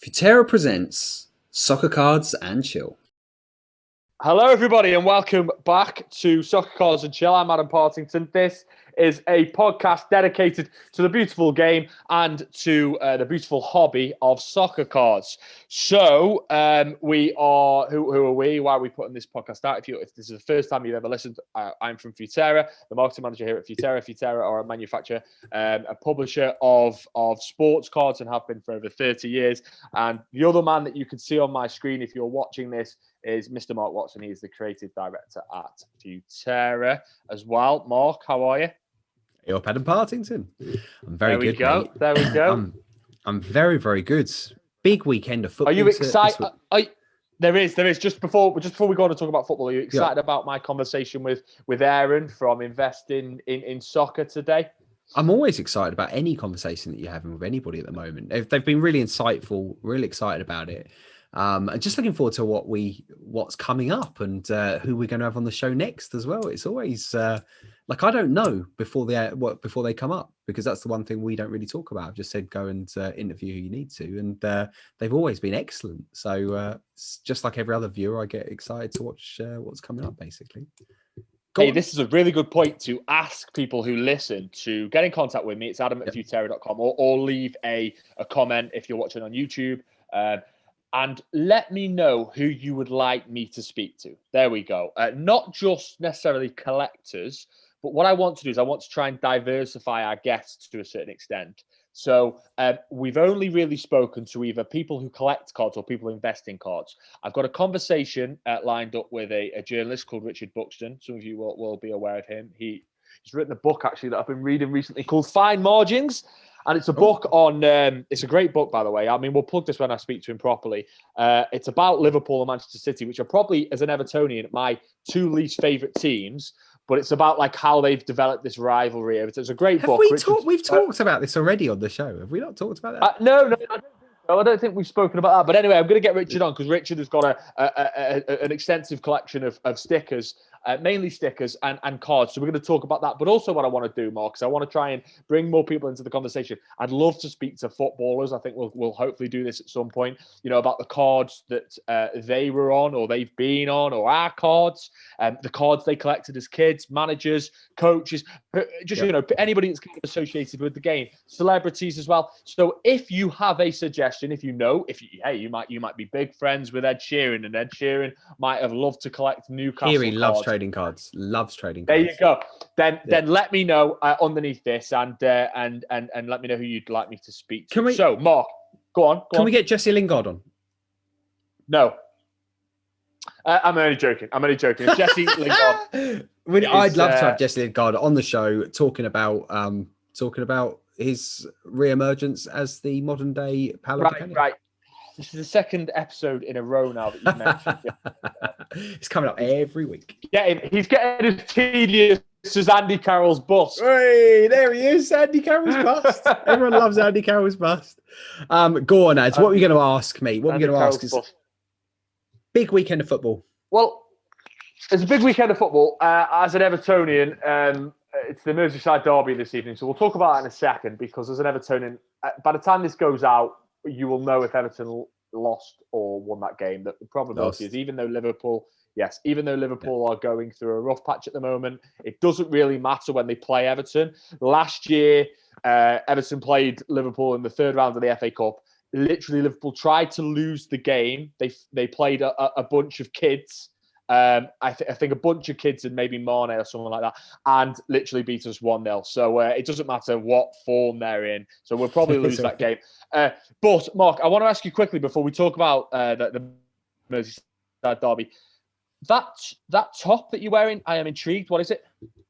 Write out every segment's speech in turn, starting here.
Futera presents Soccer Cards and Chill. Hello, everybody, and welcome back to Soccer Cards and Chill. I'm Adam Partington. This is a podcast dedicated to the beautiful game and to the beautiful hobby of soccer cards. So, we are. Who are we? Why are we putting this podcast out? If this is the first time you've ever listened, I'm from Futera, the marketing manager here at Futera. Futera are a manufacturer, a publisher of sports cards, and have been for over 30 years. And the other man that you can see on my screen, if you're watching this, is Mr. Mark Watson. He is the creative director at Futera as well. Mark, how are you? You're up, Adam Partington. I'm very good. There we go. I'm very, very good. Big weekend of football. Are you excited? There is. Just before we go on to talk about football, are you excited about my conversation with Aaron from investing in soccer today? I'm always excited about any conversation that you're having with anybody at the moment. They've been really insightful, really excited about it. And just looking forward to what's coming up and who we're going to have on the show next as well. It's always like I don't know before they come up, because that's the one thing we don't really talk about. I've just said go and interview who you need to, and they've always been excellent. So just like every other viewer, I get excited to watch what's coming up, basically. This is a really good point to ask people who listen to get in contact with me. It's adam@futera.com or leave a comment if you're watching on YouTube. And let me know who you would like me to speak to. There we go. Not just necessarily collectors, but what I want to do is I want to try and diversify our guests to a certain extent. So we've only really spoken to either people who collect cards or people who invest in cards. I've got a conversation lined up with a journalist called Richard Buxton. Some of you will be aware of him. He's written a book, actually, that I've been reading recently called Fine Margins. And it's a book on, it's a great book, by the way. I mean, we'll plug this when I speak to him properly. It's about Liverpool and Manchester City, which are probably, as an Evertonian, my two least favourite teams. But it's about like how they've developed this rivalry. It's a great book. We've talked about this already on the show. Have we not talked about that? No, I don't think we've spoken about that. But anyway, I'm going to get Richard on because Richard has got an extensive collection of stickers. Mainly stickers and cards. So we're going to talk about that. But also what I want to do, Mark, is I want to try and bring more people into the conversation. I'd love to speak to footballers. I think we'll hopefully do this at some point, about the cards that they were on or they've been on, or our cards, the cards they collected as kids, managers, coaches, anybody that's kind of associated with the game, celebrities as well. So if you have a suggestion, you might be big friends with Ed Sheeran, and Ed Sheeran might have loved to collect Newcastle cards. Loves trading cards. There you go. Then let me know underneath this, and let me know who you'd like me to speak to. So, Mark, go on. Can we get Jesse Lingard on? No. I'm only joking. If Jesse Lingard, I'd love to have Jesse Lingard on the show talking about his re-emergence as the modern day Paolo. Right. This is the second episode in a row now that you've mentioned. It's coming up every week. He's getting as tedious as Andy Carroll's bust. Hey, there he is, Andy Carroll's bust. Everyone loves Andy Carroll's bust. Go on, Ads. What are you going to ask me? What are you going to ask is big weekend of football. Well, it's a big weekend of football. As an Evertonian, it's the Merseyside derby this evening. So we'll talk about that in a second, because as an Evertonian, by the time this goes out, you will know if Everton lost or won that game. That the probability is, even though Liverpool are going through a rough patch at the moment, it doesn't really matter when they play Everton. Last year, Everton played Liverpool in the third round of the FA Cup. Literally, Liverpool tried to lose the game. They played a bunch of kids. I think a bunch of kids and maybe Mane or someone like that, and literally beat us 1-0. So it doesn't matter what form they're in. So we'll probably lose that game. But Mark, I want to ask you quickly before we talk about the Merseyside derby. That top that you're wearing, I am intrigued. What is it?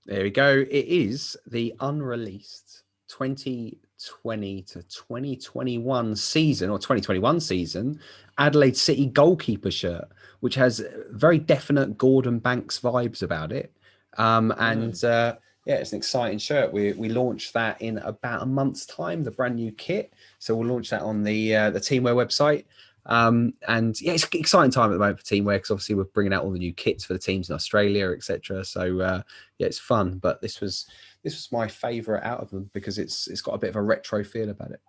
There we go. It is the unreleased 2020 to 2021 season, or 2021 season, Adelaide City goalkeeper shirt, which has very definite Gordon Banks vibes about it. It's an exciting shirt. We launched that in about a month's time, the brand new kit. So we'll launch that on the Teamwear website. It's an exciting time at the moment for Teamwear, because obviously we're bringing out all the new kits for the teams in Australia, etc. So it's fun. But this was my favourite out of them, because it's got a bit of a retro feel about it.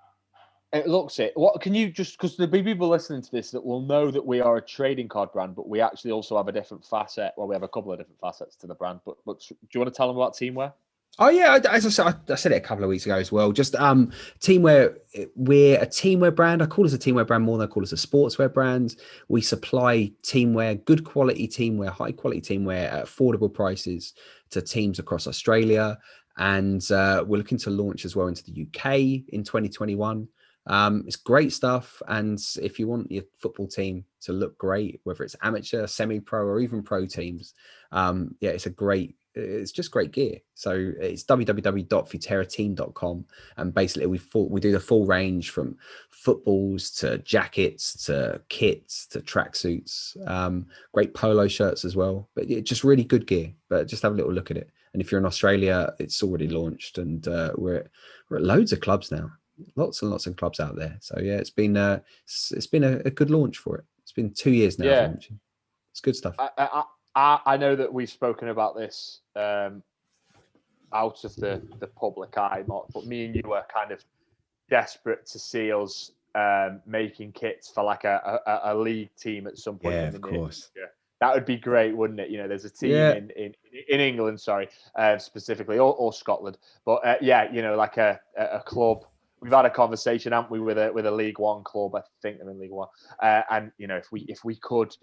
It looks it. What can you just, because there'll be people listening to this that will know that we are a trading card brand, but we actually also have a different facet. Well, we have a couple of different facets to the brand. But do you want to tell them about teamwear? Oh yeah, as I said it a couple of weeks ago as well. Just teamwear. We're a teamwear brand. I call us a teamwear brand more than I call us a sportswear brand. We supply teamwear, good quality teamwear, high quality teamwear at affordable prices to teams across Australia, and we're looking to launch as well into the UK in 2021. It's great stuff, and if you want your football team to look great, whether it's amateur, semi-pro, or even pro teams, yeah, it's just great gear. So it's www.futerateam.com, and basically we do the full range from footballs to jackets to kits to tracksuits, great polo shirts as well. But yeah, just really good gear. But just have a little look at it. And if you're in Australia, it's already launched, and we're at loads of clubs now. Lots and lots of clubs out there. So yeah, it's been a good launch for it. It's been 2 years now of launching. It's good stuff. I know that we've spoken about this out of the public eye, Mark, but me and you were kind of desperate to see us making kits for like a league team at some point. Yeah, of course. That would be great, wouldn't it? You know, there's a team in England, specifically, or Scotland. But yeah, you know, like a club. We've had a conversation, haven't we, with a League One club? I think they're in League One, and you know, if we could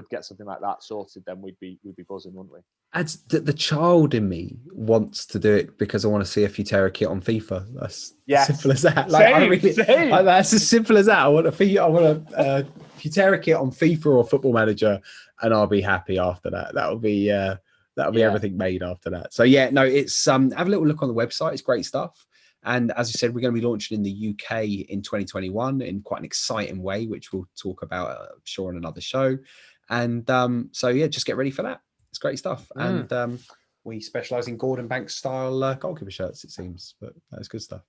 get something like that sorted, then we'd be buzzing, wouldn't we? As the child in me wants to do it because I want to see a Futera kit on FIFA. That's simple as that. Like, same. That's as simple as that. I want a Futera kit on FIFA or Football Manager, and I'll be happy after that. That'll be everything made after that. So yeah, no, it's have a little look on the website. It's great stuff. And as you said, we're going to be launching in the UK in 2021 in quite an exciting way, which we'll talk about, I'm sure, on another show. And so yeah, just get ready for that. It's great stuff. And we specialize in Gordon Banks style goalkeeper shirts, it seems, but that's good stuff.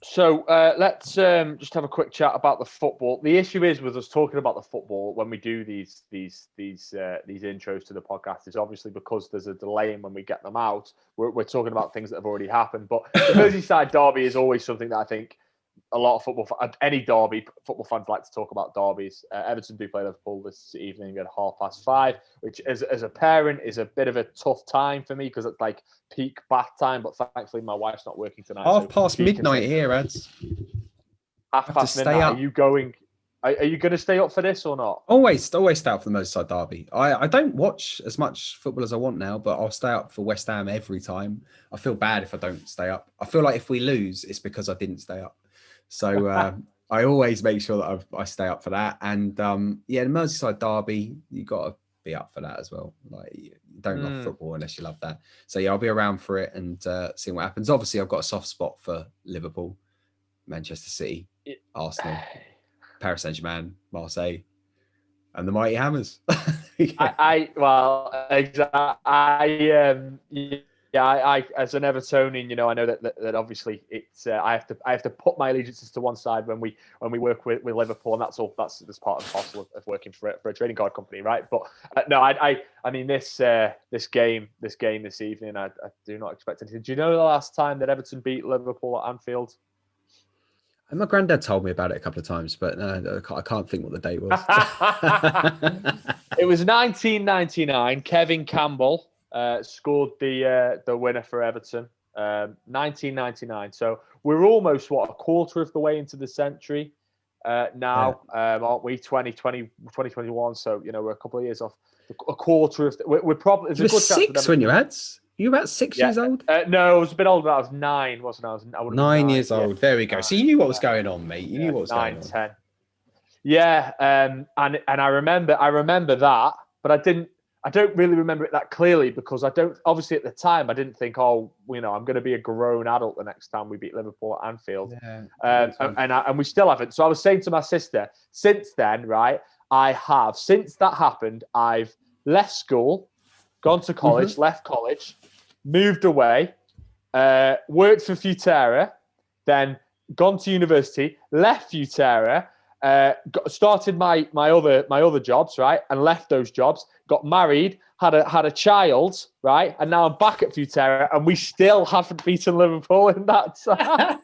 So let's just have a quick chat about the football. The issue is with us talking about the football when we do these intros to the podcast is obviously because there's a delay in when we get them out. We're talking about things that have already happened. But the Merseyside derby is always something that I think a lot of any derby, football fans like to talk about derbies. Everton do play Liverpool this evening at 5:30, which as a parent is a bit of a tough time for me because it's like peak bath time. But thankfully, my wife's not working tonight. Past midnight here, Ads. Past midnight. Are you going? Are you going to stay up for this or not? Always stay up for the Merseyside derby. I don't watch as much football as I want now, but I'll stay up for West Ham every time. I feel bad if I don't stay up. I feel like if we lose, it's because I didn't stay up. So I always make sure that I stay up for that. And the Merseyside derby, you got to be up for that as well. Like, you don't love football unless you love that. So yeah, I'll be around for it and see what happens. Obviously, I've got a soft spot for Liverpool, Manchester City, Arsenal, Paris Saint-Germain, Marseille, and the Mighty Hammers. I as an Evertonian, you know, I know that obviously it's I have to put my allegiances to one side when we work with Liverpool, and that's part and parcel of working for a trading card company, right? But no, I mean this game this evening, I do not expect anything. Do you know the last time that Everton beat Liverpool at Anfield? And my granddad told me about it a couple of times, but I can't think what the date was. It was 1999. Kevin Campbell scored the winner for Everton. 1999. So we're almost a quarter of the way into the century now, aren't we? 2021. So you know we're a couple of years off. A quarter of we're probably. You were 6 when you had. You were about 6 years old? No, I was a bit older. I was 9, wasn't I? I would 9 years old. Yeah. There we go. So you knew what was going on, mate. You knew what was going on. 10. Yeah, and I remember that, but I don't really remember it that clearly because obviously at the time I didn't think, I'm going to be a grown adult the next time we beat Liverpool at Anfield. Yeah, and we still haven't. So I was saying to my sister, since then, right, since that happened, I've left school, gone to college, left college, moved away, worked for Futera, then gone to university, left Futera, started my other jobs, right, and left those jobs, got married, had a child, right, and now I'm back at Futera, and we still haven't beaten Liverpool in that time.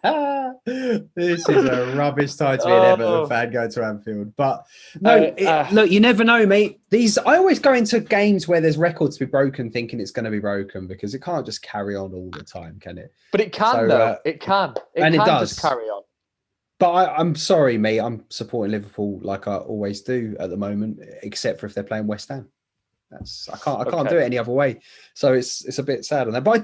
This is a rubbish time to be an Everton fan going to Anfield. But no, look, you never know, mate. I always go into games where there's records to be broken, thinking it's going to be broken because it can't just carry on all the time, can it? But it can, though. It can. It does just carry on. But I'm sorry, mate. I'm supporting Liverpool like I always do at the moment, except for if they're playing West Ham. I can't do it any other way. So it's a bit sad on that. But I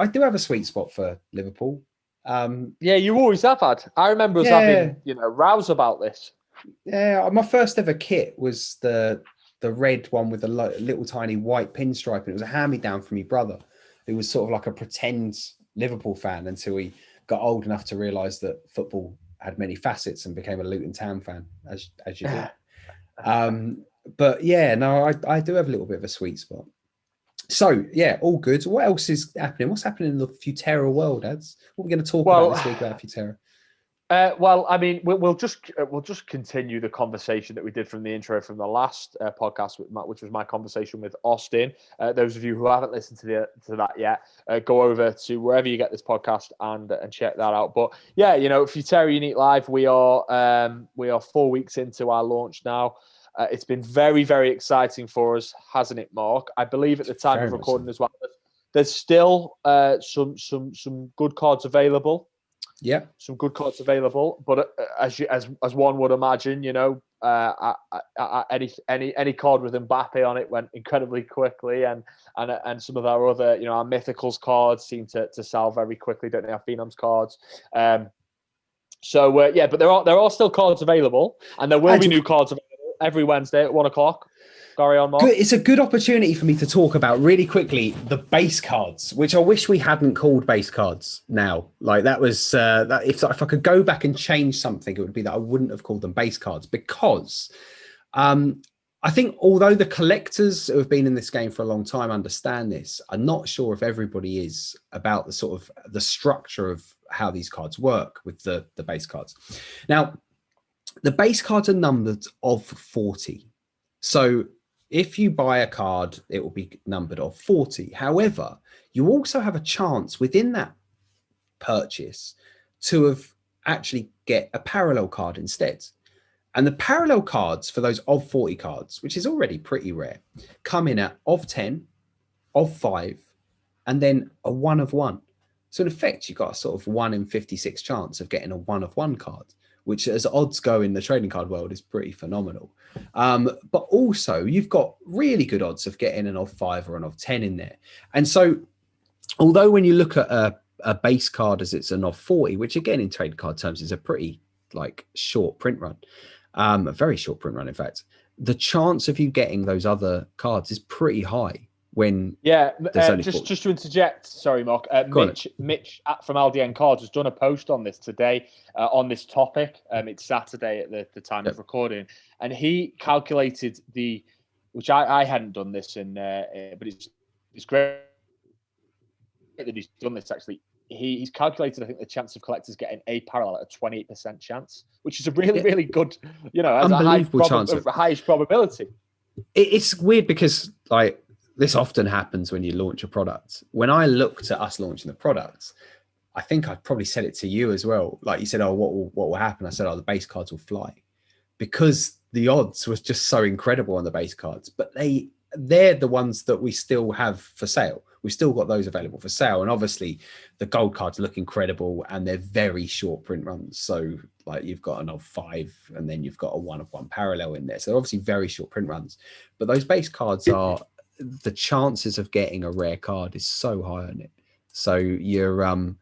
do have a sweet spot for Liverpool. Yeah, you always have had. I remember us having, rows about this. Yeah, my first ever kit was the red one with the little tiny white pinstripe, and it was a hand-me-down from my brother, who was sort of like a pretend Liverpool fan until he got old enough to realise that football had many facets and became a Luton Town fan, as you do. But yeah, no, I do have a little bit of a sweet spot. So, yeah, all good. What else is happening? What's happening in the Futera world, Ads? What are we going to talk about this week about Futera? Well, I mean, we'll just continue the conversation that we did from the intro from the last podcast, which was my conversation with Austin. Those of you who haven't listened to that yet, go over to wherever you get this podcast and check that out. But yeah, Futera Unique Live, we are 4 weeks into our launch now. It's been very, very exciting for us, hasn't it, Mark? I believe at the time of recording as well, there's still some good cards available. Yeah, some good cards available. But as one would imagine, any card with Mbappe on it went incredibly quickly, and some of our other, our mythicals cards seem to sell very quickly. Don't they have Phenoms cards? But there are still cards available, and there will be new cards available every Wednesday at 1:00. Carry on, Mark. It's a good opportunity for me to talk about really quickly the base cards, which I wish we hadn't called base cards now. Like that was that if I could go back and change something, it would be that I wouldn't have called them base cards, because I think although the collectors who have been in this game for a long time understand this, I'm not sure if everybody is about the sort of the structure of how these cards work with the base cards. Now, the base cards are numbered of 40. So if you buy a card, it will be numbered of 40. However, you also have a chance within that purchase to have actually get a parallel card instead. And the parallel cards for those of 40 cards, which is already pretty rare, come in at of 10, of 5, and then a 1 of 1. So in effect, you've got a sort of 1 in 56 chance of getting a 1 of 1 card, which as odds go in the trading card world is pretty phenomenal. But also you've got really good odds of getting an of 5 or an of 10 in there. And so although when you look at a base card as it's an of 40, which again in trading card terms is a pretty like short print run, a very short print run in fact, the chance of you getting those other cards is pretty high. When just to interject, sorry, Mark. Mitch from LDN Cards has done a post on this today on this topic. It's Saturday at the time of recording, and he calculated which I hadn't done this but it's great that he's done this actually. He's calculated, I think, the chance of collectors getting a parallel at a 28% chance, which is a really, really good, as a highest probability. It's weird because like. This often happens when you launch a product. When I looked at us launching the product, I think I probably said it to you as well. Like you said, oh, what will happen? I said, oh, the base cards will fly, because the odds was just so incredible on the base cards. But they're the ones that we still have for sale. We've still got those available for sale. And obviously the gold cards look incredible and they're very short print runs. So like you've got an of 5 and then you've got a 1 of 1 parallel in there. So obviously very short print runs. But those base cards are... the chances of getting a rare card is so high on it. So you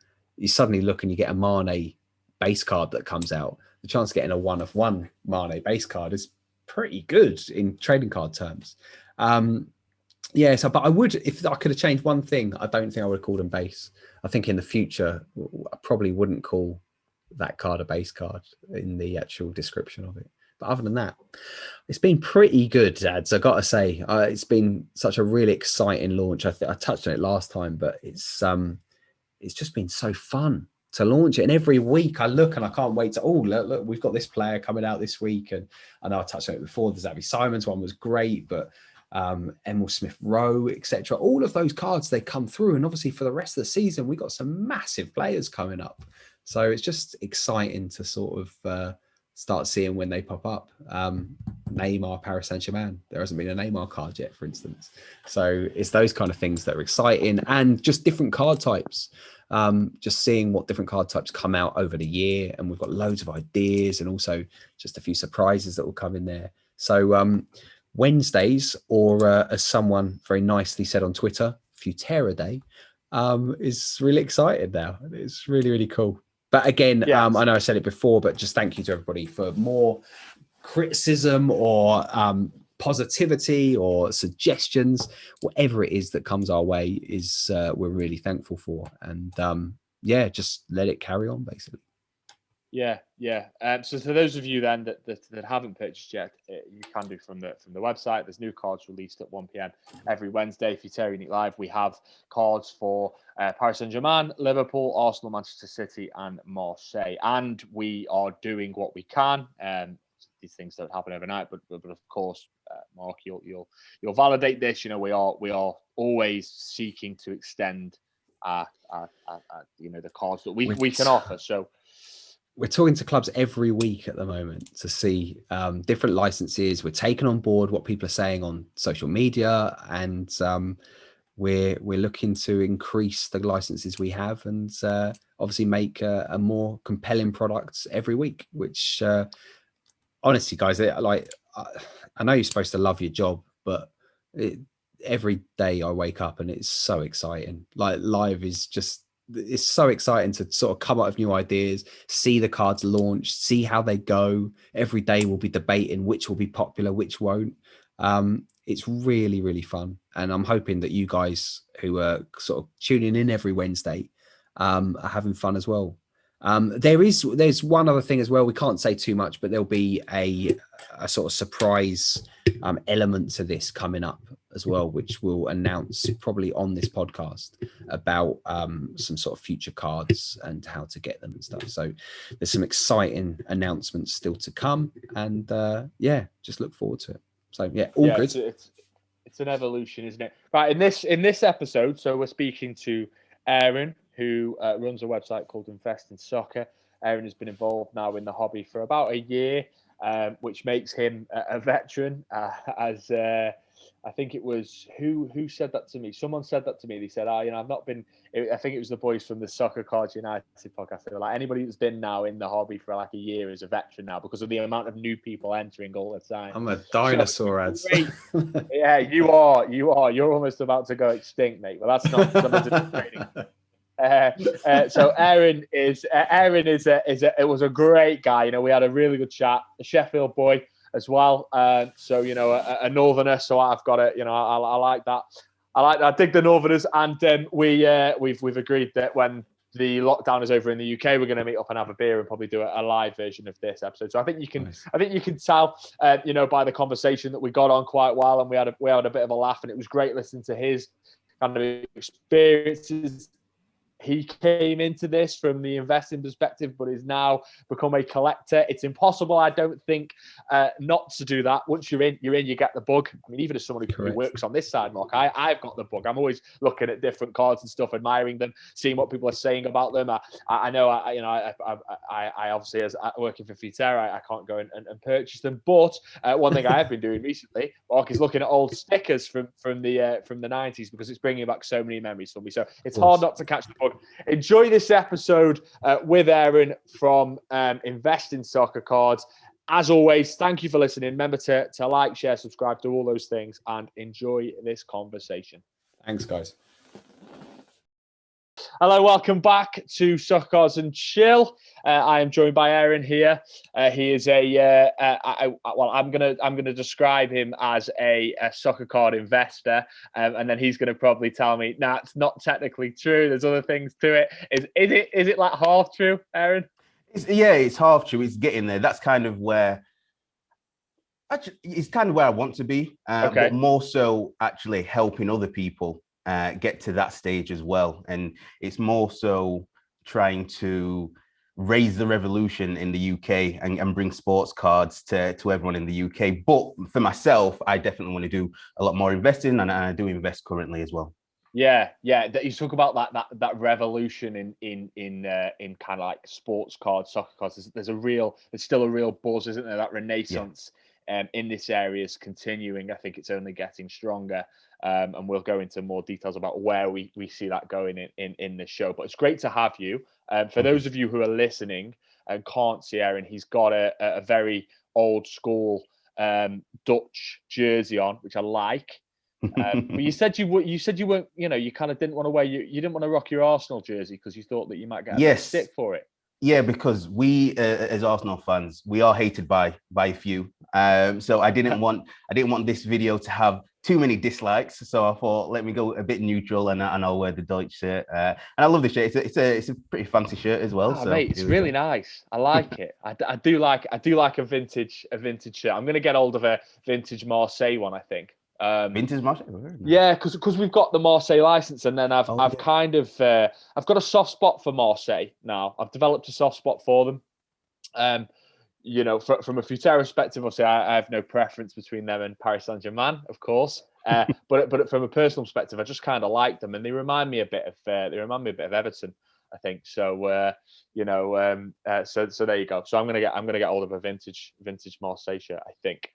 suddenly look and you get a Mane base card that comes out. The chance of getting a 1 of 1 Mane base card is pretty good in trading card terms. But I would, if I could have changed one thing, I don't think I would have called them base. I think in the future, I probably wouldn't call that card a base card in the actual description of it. But other than that, it's been pretty good, Ads. I've got to say, it's been such a really exciting launch. I touched on it last time, but it's just been so fun to launch it. And every week I look and I can't wait to, look, we've got this player coming out this week. And I know I touched on it before. The Xavi Simons one was great, but Emil Smith-Rowe, etc. All of those cards, they come through. And obviously for the rest of the season, we got some massive players coming up. So it's just exciting to sort of start seeing when they pop up. Neymar, Paris Saint-Germain. There hasn't been a Neymar card yet, for instance. So it's those kind of things that are exciting, and just different card types. Just seeing what different card types come out over the year, and we've got loads of ideas, and also just a few surprises that will come in there. So Wednesdays, or as someone very nicely said on Twitter, Futera Day, is really excited now. It's really, really cool. But again, Yes. I know I said it before, but just thank you to everybody for more criticism or positivity or suggestions. Whatever it is that comes our way is we're really thankful for. And yeah, just let it carry on, basically. Yeah. So for those of you then that haven't purchased yet, you can do from the website. There's new cards released at 1 p.m. every Wednesday. Futera Unique Live, we have cards for Paris Saint-Germain, Liverpool, Arsenal, Manchester City, and Marseille. And we are doing what we can. These things don't happen overnight, but of course, Mark, you'll validate this. You know, we are always seeking to extend the cards that we can offer. So we're talking to clubs every week at the moment to see different licenses. We're taking on board what people are saying on social media, and we're looking to increase the licenses we have, and obviously make a more compelling product every week. Which honestly, guys, I know you're supposed to love your job, but every day I wake up and it's so exciting. Like, live is just, it's so exciting to sort of come up with new ideas, see the cards launched, see how they go. Every day we'll be debating which will be popular, which won't. It's really, really fun. And I'm hoping that you guys who are sort of tuning in every Wednesday are having fun as well. There's one other thing as well. We can't say too much, but there'll be a sort of surprise element to this coming up as well, which we'll announce probably on this podcast about some sort of future cards and how to get them and stuff. So there's some exciting announcements still to come, and yeah, just look forward to it. So yeah, all good. It's an evolution, isn't it? Right, in this episode, so we're speaking to Aaron, who runs a website called Invest in Soccer. Aaron has been involved now in the hobby for about a year, which makes him a veteran. As I think it was who said that to me. Someone said that to me. They said, I've not been. I think it was the boys from the Soccer Cards United podcast. They were like, anybody that's been now in the hobby for like a year is a veteran now, because of the amount of new people entering all the time. I'm a dinosaur, ads. Yeah, you are. You're almost about to go extinct, mate. Well, that's not trading. So Aaron was a great guy. You know, we had a really good chat. A Sheffield boy as well. So a northerner. So I've got it. I like that. I dig the northerners, and we've agreed that when the lockdown is over in the UK, we're going to meet up and have a beer and probably do a live version of this episode. So I think you can, nice. I think you can tell, by the conversation that we got on quite well, and we had a bit of a laugh, and it was great listening to his kind of experiences. He came into this from the investing perspective, but is now become a collector. It's impossible, I don't think, not to do that. Once you're in, you get the bug. I mean, even as someone who works on this side, Mark, I've got the bug. I'm always looking at different cards and stuff, admiring them, seeing what people are saying about them. I know, I obviously, as working for Futera, I can't go and purchase them. But one thing I have been doing recently, Mark, is looking at old stickers from the 90s, because it's bringing back so many memories for me. So it's hard not to catch the bug. Enjoy this episode with Aaron from Invest in Soccer Cards. As always, thank you for listening. Remember to like, share, subscribe, do all those things, and enjoy this conversation. Thanks, guys. Hello, welcome back to Soccer Cards and Chill. I am joined by Aaron here. He is I'm gonna describe him as a soccer card investor, and then he's gonna probably tell me, nah, it's not technically true. There's other things to it. Is it like half true, Aaron? It's half true. It's getting there. That's kind of where. Actually, it's kind of where I want to be, but more so actually helping other people get to that stage as well. And it's more so trying to raise the revolution in the UK and bring sports cards to everyone in the UK. But for myself, I definitely want to do a lot more investing, and I do invest currently as well. Yeah, yeah. You talk about that revolution in kind of like sports cards, soccer cards. There's still a real buzz, isn't there? That renaissance in this area is continuing. I think it's only getting stronger. And we'll go into more details about where we see that going in this show. But it's great to have you. For those of you who are listening and can't see Aaron, he's got a very old school Dutch jersey on, which I like. But you said you weren't, you kind of didn't want to wear you didn't want to rock your Arsenal jersey because you thought that you might get a bit of stick for it. Yeah, because we as Arsenal fans, we are hated by a few. So I didn't want this video to have too many dislikes. So I thought, let me go a bit neutral, and I'll wear the Deutsch shirt. And I love the shirt. It's a pretty fancy shirt as well. So mate, it's really nice. I like it. I do like a vintage shirt. I'm gonna get hold of a vintage Marseille one, I think. Vintage Marseille? Yeah, because we've got the Marseille license, and then I've got a soft spot for Marseille now. I've developed a soft spot for them. From a Futera perspective, obviously, I have no preference between them and Paris Saint-Germain, of course. But from a personal perspective, I just kind of like them, and they remind me a bit of Everton, I think. So so there you go. So I'm gonna get hold of a vintage Marseille shirt, I think.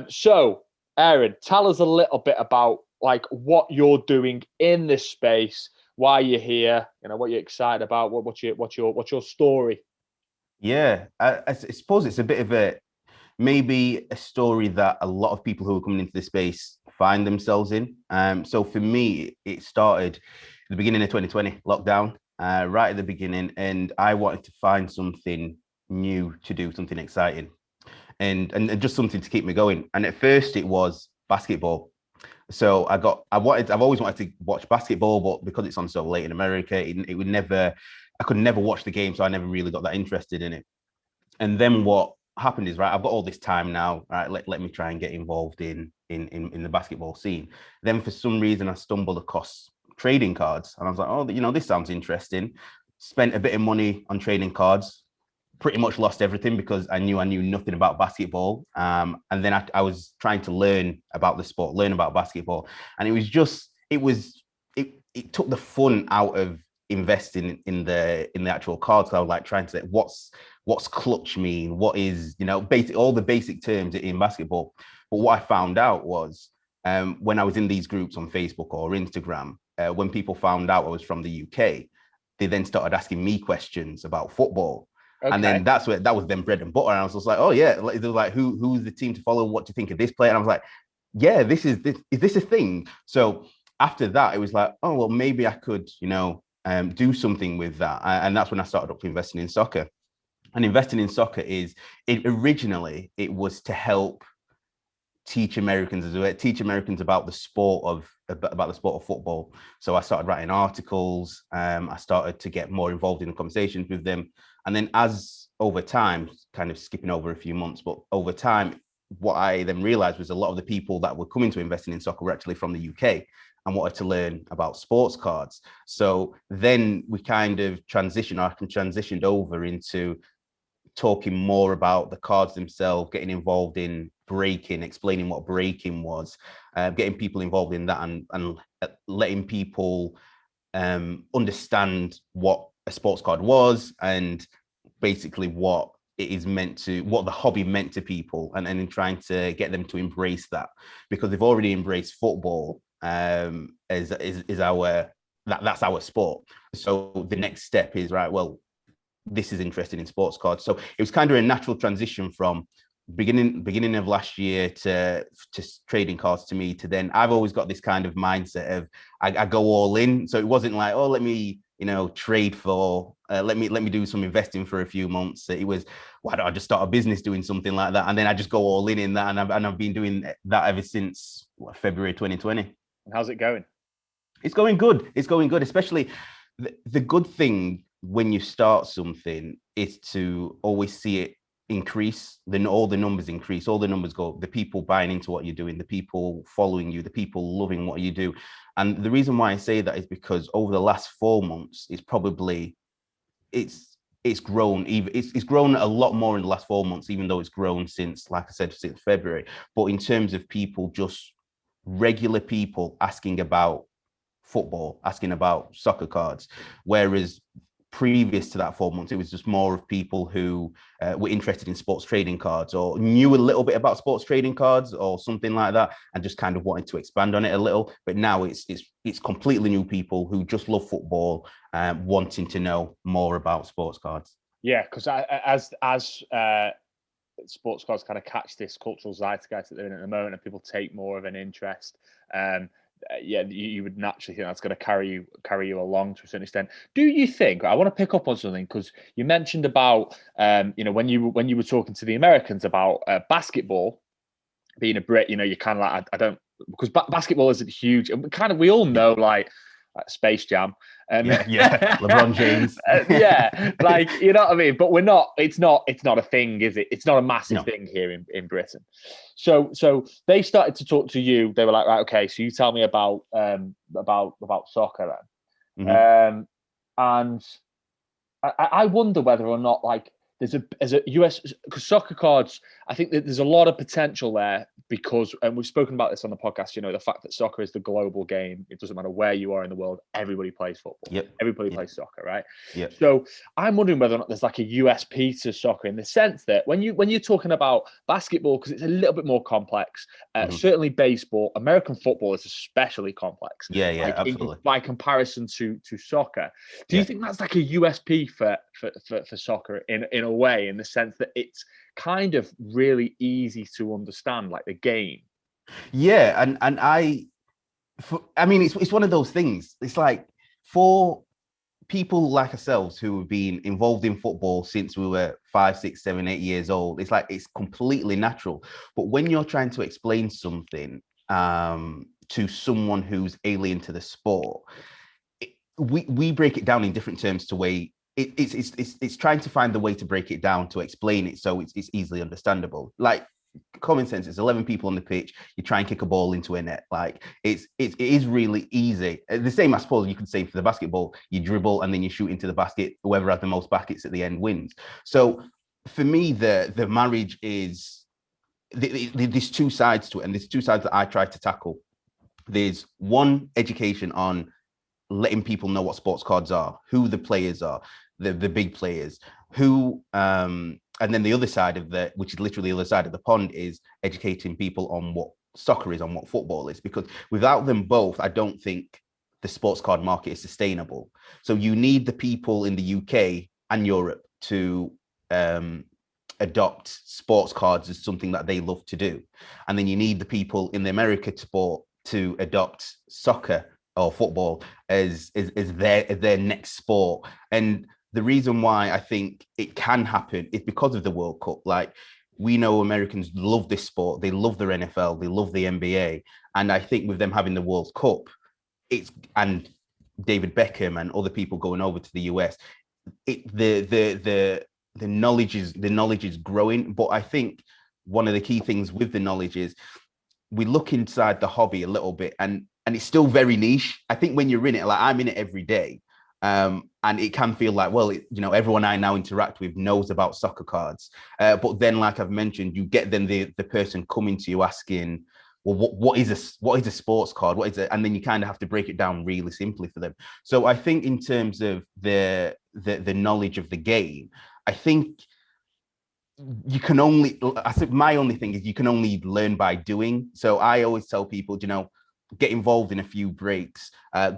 So Aaron, tell us a little bit about like what you're doing in this space, why you're here, what you're excited about, what's your story? Yeah, I suppose it's a bit of maybe a story that a lot of people who are coming into this space find themselves in. So for me, it started at the beginning of 2020, lockdown, right at the beginning, and I wanted to find something new to do, something exciting. And just something to keep me going. And at first it was basketball. So I've always wanted to watch basketball, but because it's on so late in America, I could never watch the game. So I never really got that interested in it. And then what happened is, right, I've got all this time now, right? Let me try and get involved in the basketball scene. Then for some reason I stumbled across trading cards, and I was like, oh, this sounds interesting. Spent a bit of money on trading cards, pretty much lost everything because I knew nothing about basketball. And then I was trying to learn about the sport, learn about basketball. And it took the fun out of investing in the actual cards. So I was like trying to say, what's clutch mean? What is, all the basic terms in basketball. But what I found out was when I was in these groups on Facebook or Instagram, when people found out I was from the UK, they then started asking me questions about football. Okay. And then that was then bread and butter. And I was just like, oh yeah, they were like, who's the team to follow? What do you think of this player? And I was like, yeah, is this a thing? So after that, it was like, oh well, maybe I could, do something with that. And that's when I started up investing in soccer. And investing in soccer originally was to help teach Americans about the sport of football. So I started writing articles. I started to get more involved in the conversations with them. And then as over time, kind of skipping over a few months, but over time, what I then realized was a lot of the people that were coming to investing in soccer were actually from the UK and wanted to learn about sports cards. So then we kind of transitioned over into talking more about the cards themselves, getting involved in breaking, explaining what breaking was, getting people involved in that, and letting people understand what a sports card was and basically what the hobby meant to people, and then trying to get them to embrace that, because they've already embraced football that's our sport. So the next step is, right, well, this is interested in sports cards. So it was kind of a natural transition from beginning of last year to trading cards to me, to then I've always got this kind of mindset of I go all in. So it wasn't like, oh, let me trade for let me do some investing for a few months. It was, why don't I just start a business doing something like that, and then I just go all in that, and I've been doing that ever since February 2020. And how's it going? It's going good, especially the good thing when you start something is to always see it increase. Then all the numbers increase, all the numbers go, the people buying into what you're doing, the people following you, the people loving what you do. And the reason why I say that is because over the last 4 months, it's grown. It's grown a lot more in the last 4 months, even though it's grown since, like I said, since February. But in terms of people, just regular people asking about football, asking about soccer cards. Whereas previous to that 4 months, it was just more of people who were interested in sports trading cards or knew a little bit about sports trading cards or something like that, and just kind of wanted to expand on it a little. But now it's completely new people who just love football, wanting to know more about sports cards. Yeah, because as sports cards kind of catch this cultural zeitgeist that they're in at the moment, and people take more of an interest. Yeah, you would naturally think that's going to carry you along to a certain extent. Do you think? I want to pick up on something because you mentioned about when you were talking to the Americans about basketball being a Brit. You're kind of like I don't, because basketball isn't huge, and we all know like Space Jam. Yeah, LeBron James. Yeah, like, you know what I mean? But we're not, it's not a thing, is it? It's not a massive thing here in Britain. So they started to talk to you. They were like, right, okay, so you tell me about soccer then. Mm-hmm. And I wonder whether or not like there's a US, because soccer cards, I think that there's a lot of potential there because, and we've spoken about this on the podcast, the fact that soccer is the global game. It doesn't matter where you are in the world, everybody plays football. Yep. Everybody plays soccer, right? Yep. So I'm wondering whether or not there's like a USP to soccer in the sense that when you're talking about basketball, because it's a little bit more complex, certainly baseball, American football is especially complex. Yeah, like absolutely. By comparison to soccer. Do you think that's like a USP for soccer in a way, in the sense that it's kind of really easy to understand, like the game? Yeah, and I mean, it's one of those things. It's like for people like ourselves who have been involved in football since we were 5, 6, 7, 8 years old, it's like it's completely natural. But when you're trying to explain something to someone who's alien to the sport, we break it down in different terms to way. It's trying to find the way to break it down to explain it so it's easily understandable. Like common sense, it's 11 people on the pitch, you try and kick a ball into a net. Like it is really easy. The same, I suppose, you could say for the basketball, you dribble and then you shoot into the basket. Whoever has the most baskets at the end wins. So for me, the marriage is there's two sides to it, and there's two sides that I try to tackle. There's one, education on letting people know what sports cards are, who the players are, the big players, who and then the other side of which is literally the other side of the pond, is educating people on what soccer is, on what football is, because without them both, I don't think the sports card market is sustainable. So you need the people in the UK and Europe to adopt sports cards as something that they love to do. And then you need the people in the American sport to adopt soccer or football as their next sport. And the reason why I think it can happen is because of the World Cup. Like, we know Americans love this sport. They love their NFL. They love the NBA. And I think with them having the World Cup, and David Beckham and other people going over to the US, the knowledge is growing. But I think one of the key things with the knowledge is we look inside the hobby a little bit, and it's still very niche. I think when you're in it, like I'm in it every day, and it can feel like, well, everyone I now interact with knows about soccer cards. But then, like I've mentioned, you get then the person coming to you asking, well, what is a sports card? What is it? And then you kind of have to break it down really simply for them. So I think in terms of the knowledge of the game, I think you can only, I think my only thing is you can only learn by doing. So I always tell people, get involved in a few breaks,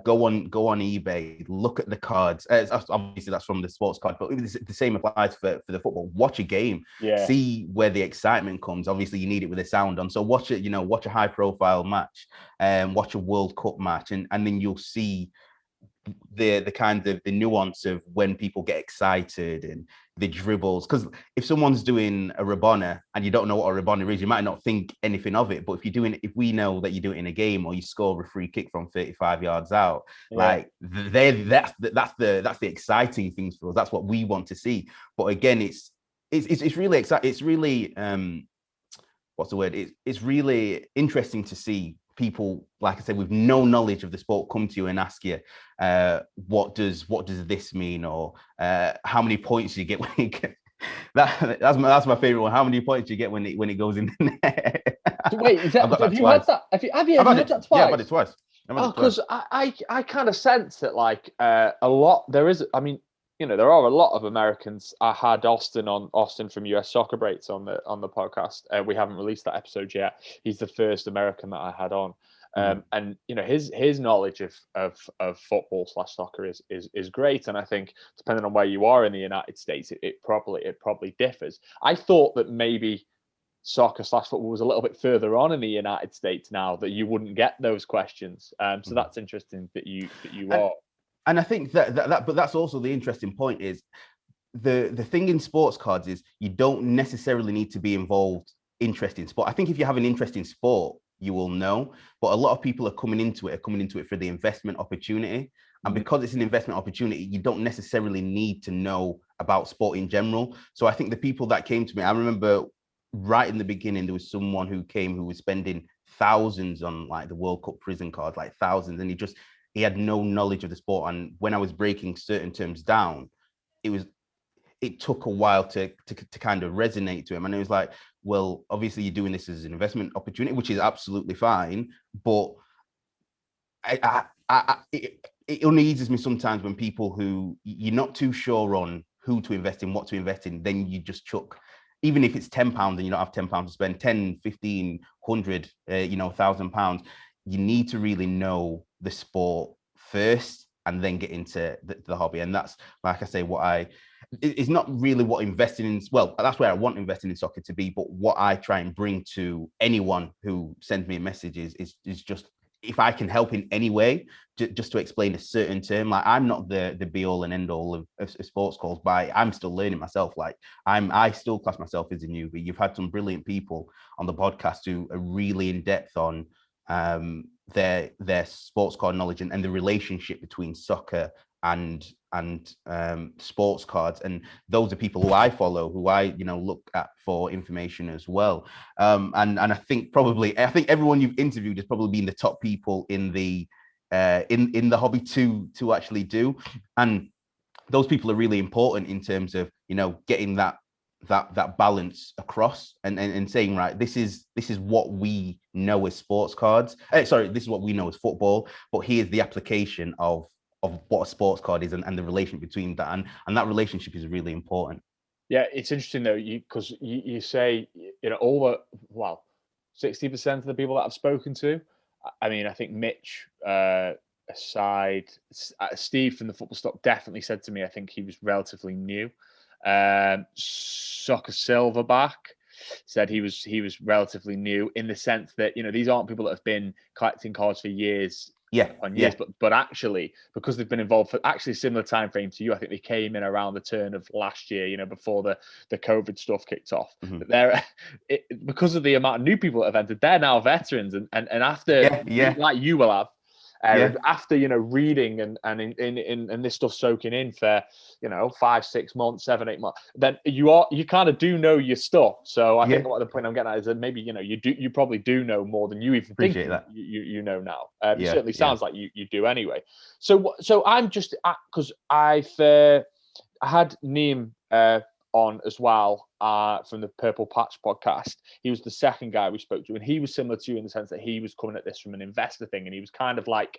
go on eBay, look at the cards. Obviously that's from the sports card, but the same applies for the football. Watch a game, see where the excitement comes. Obviously you need it with the sound on. So watch it, watch a high profile match, watch a World Cup match, and then you'll see the kind of the nuance of when people get excited and the dribbles. Because if someone's doing a Rabona and you don't know what a Rabona is, you might not think anything of it. But if we know that you do it in a game, or you score a free kick from 35 yards out, like that's the exciting things for us. That's what we want to see. But again, it's really exciting. It's really what's the word? It's really interesting to see people, like I said, with no knowledge of the sport, come to you and ask you, what does this mean, or how many points you get when you get that's my favorite one. How many points you get when it goes in the net? Wait, have you heard that? Have you heard that twice? Yeah, I've had it twice. Because I kind of sense that like a lot there is. I mean, there are a lot of Americans. I had Austin from US Soccer Breaks on the podcast. We haven't released that episode yet. He's the first American that I had on. And his knowledge of football / soccer is great, and I think depending on where you are in the United States, it probably differs. I thought that maybe soccer / football was a little bit further on in the United States now, that you wouldn't get those questions. So that's interesting that you are. And I think that but that's also the interesting point is the thing in sports cards is you don't necessarily need to be interested in sport. I think if you have an interest in sport, you will know, but a lot of people are coming into it for the investment opportunity. And because it's an investment opportunity, you don't necessarily need to know about sport in general. So I think the people that came to me, I remember right in the beginning, there was someone who came who was spending thousands on like the World Cup prison cards, like thousands. And he had no knowledge of the sport. And when I was breaking certain terms down, it took a while to kind of resonate to him. And it was like, well, obviously you're doing this as an investment opportunity, which is absolutely fine. But it only eases me sometimes when people who you're not too sure on who to invest in, what to invest in, then you just chuck, even if it's £10 and you don't have £10 to spend, 10, 15, 100, £1,000, you need to really know the sport first and then get into the hobby. And that's, like I say, it's not really what investing in, well, that's where I want investing in soccer to be, but what I try and bring to anyone who sends me a message is just, if I can help in any way, just to explain a certain term. Like, I'm not the be all and end all of sports calls, but I'm still learning myself. Like, I still class myself as a newbie. You've had some brilliant people on the podcast who are really in depth on their sports card knowledge and the relationship between soccer and sports cards, and those are people who I follow, who I look at for information as well. And I think everyone you've interviewed has probably been the top people in the hobby to actually do, and those people are really important in terms of getting that balance across and saying, right, this is what we know as sports cards. This is what we know as football, but here's the application of what a sports card is and the relation between that, and that relationship is really important. Yeah, it's interesting though, because you say 60% of the people that I've spoken to, I mean, I think Mitch aside, Steve from the Football Stock definitely said to me, I think he was relatively new. Soccer Silverback said he was relatively new, in the sense that these aren't people that have been collecting cards for years. But actually, because they've been involved for actually a similar time frame to you, I think they came in around the turn of last year, before the COVID stuff kicked off. Mm-hmm. But they're because of the amount of new people that have entered, they're now veterans, and after like you will have. After reading and this stuff soaking in for 5, 6 months, 7, 8 months, then you kind of do know your stuff. So I think what the point I'm getting at is that maybe you probably do know more than you even Appreciate think that. You know now. It certainly sounds like you do anyway. So I'm just, because I had Neem on as well from the Purple Patch podcast. He was the second guy we spoke to, and he was similar to you in the sense that he was coming at this from an investor thing, and he was kind of like,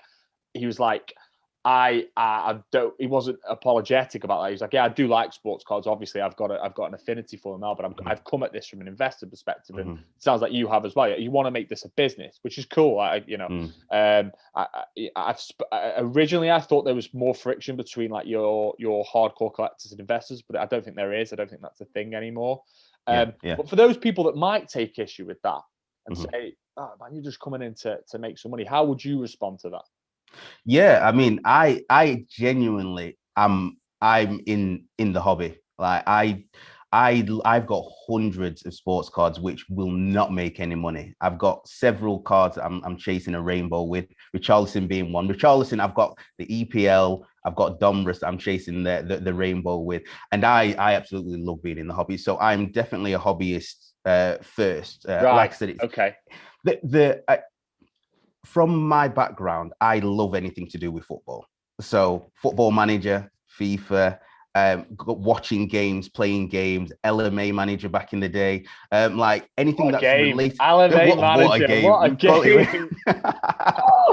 I don't. He wasn't apologetic about that. He was like, yeah, I do like sports cards. Obviously, I've got an affinity for them now, but I've come at this from an investor perspective, and it sounds like you have as well. You want to make this a business, which is cool. Originally I thought there was more friction between like your hardcore collectors and investors, but I don't think there is. I don't think that's a thing anymore. But for those people that might take issue with that and say, "Oh man, you're just coming in to make some money," how would you respond to that? Yeah, I mean, I genuinely I'm in the hobby. Like I've got hundreds of sports cards which will not make any money. I've got several cards I'm chasing a rainbow with, Richarlison being one. Richarlison, I've got the EPL, I've got Domrus I'm chasing the rainbow with, and I absolutely love being in the hobby. So I'm definitely a hobbyist first. Right. Like I said, it's okay. From my background, I love anything to do with football. So Football Manager, FIFA, watching games, playing games, LMA Manager back in the day, like anything that's related. LMA Manager, what a game!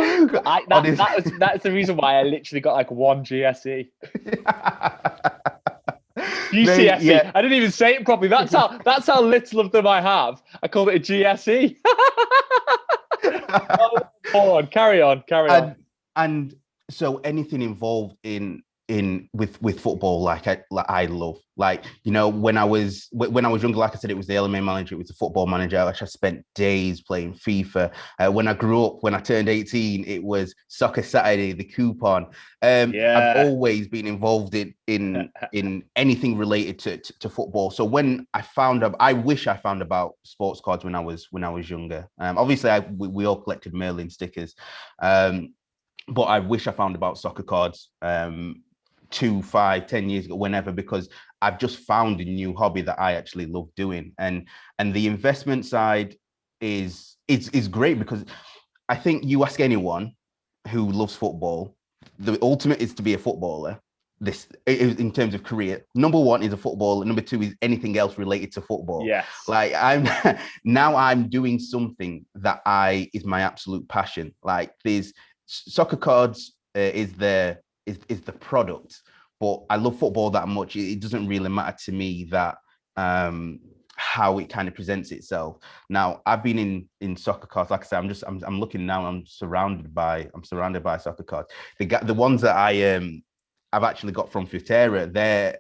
That's the reason why I literally got like one GSE. GCSE. Yeah. I didn't even say it properly. That's how little of them I have. I called it a GSE. Go on, carry on. And so anything involved with football, like I love, like, you know, when I was younger, like I said, it was the LMA manager, it was the football manager. I spent days playing FIFA. When I grew up, when I turned 18, it was Soccer Saturday, the coupon. I've always been involved in anything related to football. So when I wish I found about sports cards when I was younger. Obviously, we all collected Merlin stickers. But I wish I found about soccer cards 2, 5, 10 years ago, whenever, because I've just found a new hobby that I actually love doing. And the investment side is great, because I think you ask anyone who loves football, the ultimate is to be a footballer. This in terms of career, number 1 is a footballer, number 2 is anything else related to football. Yes. Like I'm doing something that is my absolute passion. Like there's soccer cards is the product, but I love football that much. It doesn't really matter to me that how it kind of presents itself. Now I've been in soccer cards, like I said, I'm looking now, I'm surrounded by soccer cards. The ones that I've actually got from Futera,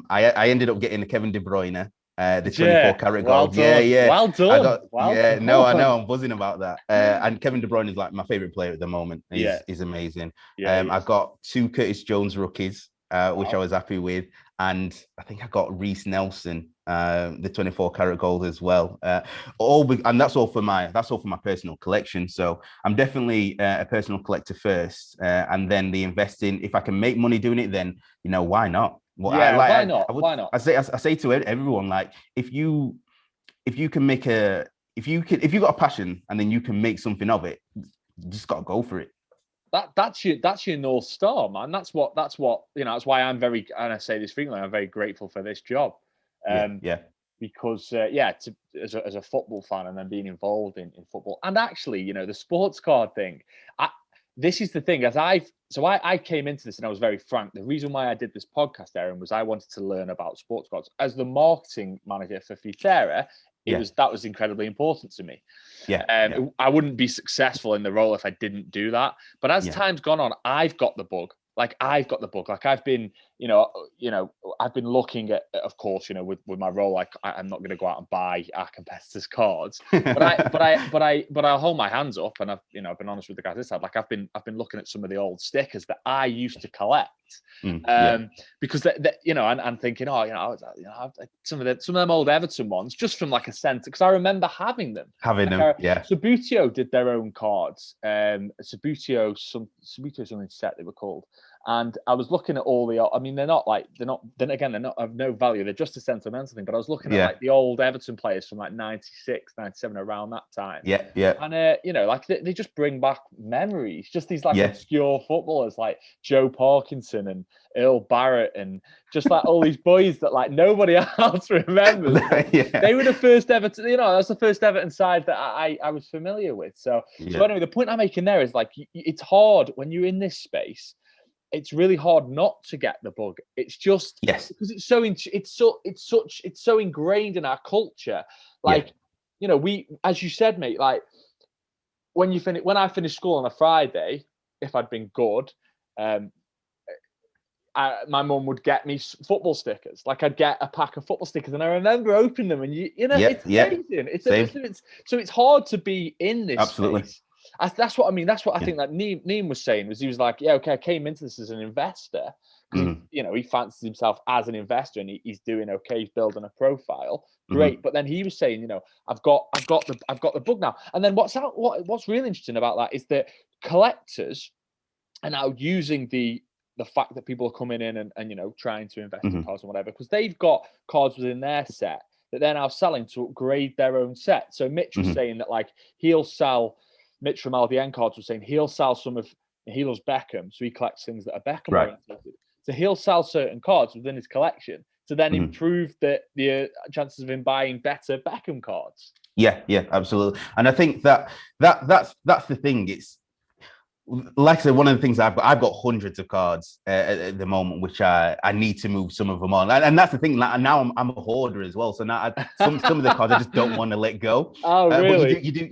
I ended up getting a Kevin De Bruyne, the 24 karat gold. Yeah. Well done. I know, I'm buzzing about that. And Kevin De Bruyne is like my favorite player at the moment. He's amazing. I got 2 Curtis Jones rookies, which I was happy with, and I think I got Reece Nelson, the 24 karat gold as well. And that's all for my personal collection. So I'm definitely a personal collector first, and then the investing. If I can make money doing it, then why not? Well, why not? Why not? I say to everyone, like, if you got a passion and then you can make something of it, you just got to go for it. That's your North Star, man. That's what that's why I'm very, and I say this frequently, I'm very grateful for this job. Because as a football fan, and then being involved in football, and actually, the sports card thing. This is the thing, I came into this and I was very frank. The reason why I did this podcast, Aaron, was I wanted to learn about sports cards. As the marketing manager for Futera, that was incredibly important to me. I wouldn't be successful in the role if I didn't do that. But as time's gone on, I've got the bug. Like I've been, I've been looking at, of course, with my role, like I'm not going to go out and buy our competitors' cards, but I'll hold my hands up, and I've been honest with the guys this side. Like I've been looking at some of the old stickers that I used to collect, because and thinking, some of them old Everton ones, just from like a sense, because I remember having them. Sabutio did their own cards. Sabutio something set they were called. And I was looking at all they're not of no value. They're just a sentimental thing. But I was looking at like the old Everton players from like 96, 97, around that time. And, like they just bring back memories. Just these like obscure footballers like Joe Parkinson and Earl Barrett and just like all these boys that like nobody else remembers. They were the first Everton, that's the first Everton side that I was familiar with. So anyway, the point I'm making there is like, it's hard when you're in this space. It's really hard not to get the bug. It's just because it's so ingrained in our culture. Like, we, as you said, mate, like when I finished school on a Friday, if I'd been good, my mum would get me football stickers. Like I'd get a pack of football stickers, and I remember opening them, and it's amazing. So it's hard to be in this space. That's what I mean. That's what I think that Neem was saying. He was like, I came into this as an investor. He fancies himself as an investor, and he's doing okay. He's building a profile. Great. But then he was saying, I've got the bug now. And then what's really interesting about that is that collectors are now using the fact that people are coming in and trying to invest in cards and whatever, because they've got cards within their set that they're now selling to upgrade their own set. So Mitch was saying that like he'll sell. Mitch from LDN Cards was saying he'll sell he loves Beckham, so he collects things that are Beckham oriented. So he'll sell certain cards within his collection to then improve the chances of him buying better Beckham cards. Yeah, absolutely. And I think that's the thing. like I said, one of the things I've got hundreds of cards at the moment, which I need to move some of them on, and that's the thing. Like, now I'm a hoarder as well, so now some of the cards I just don't want to let go. Oh, really? But you do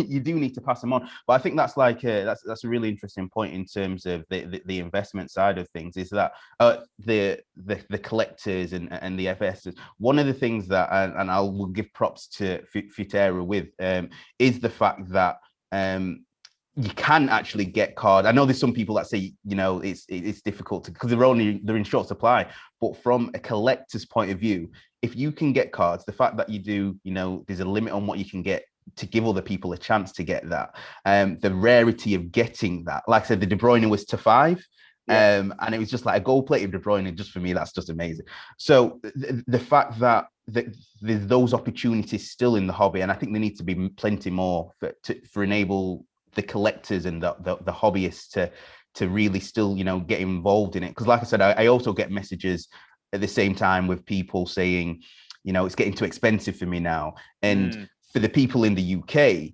you do need to pass them on. But I think that's like that's a really interesting point in terms of the investment side of things. Is that the collectors and the FSs. One of the things that and I will give props to Futera with is the fact that you can actually get cards. I know there's some people that say, it's difficult because they're in short supply. But from a collector's point of view, if you can get cards, the fact that you do, there's a limit on what you can get to give other people a chance to get that. The rarity of getting that, like I said, the De Bruyne was to 5. Yeah. And it was just like a gold-plated De Bruyne. Just for me, that's just amazing. So the fact that there's those opportunities still in the hobby, and I think there needs to be plenty more for enable the collectors and the hobbyists to really still get involved in it. Because like I said, I also get messages at the same time with people saying, it's getting too expensive for me now. And for the people in the UK,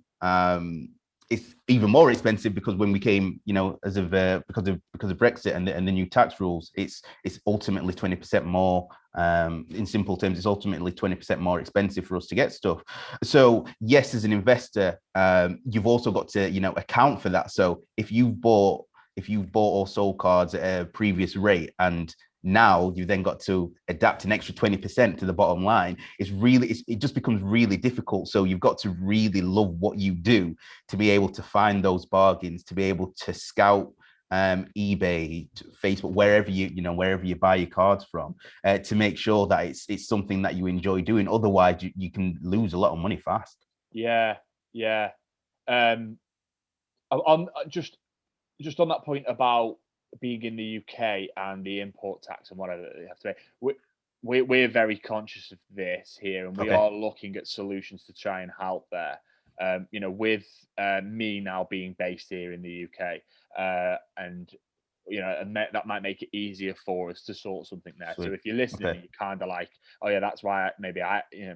it's even more expensive because when we came, because of Brexit and the new tax rules, it's ultimately 20% more. In simple terms, it's ultimately 20% more expensive for us to get stuff. So yes, as an investor, you've also got to account for that. So if you bought or sold cards at a previous rate, and now you've then got to adapt an extra 20% to the bottom line, it just becomes really difficult. So you've got to really love what you do to be able to find those bargains, to be able to scout eBay, Facebook, wherever you buy your cards from, to make sure that it's something that you enjoy doing. Otherwise, you can lose a lot of money fast. Yeah. Just on that point about being in the UK and the import tax and whatever they have to pay, we're very conscious of this here, and we are looking at solutions to try and help there. With me now being based here in the UK, and that might make it easier for us to sort something there. Sweet. So if you're listening, and you're kind of like, oh yeah, that's why it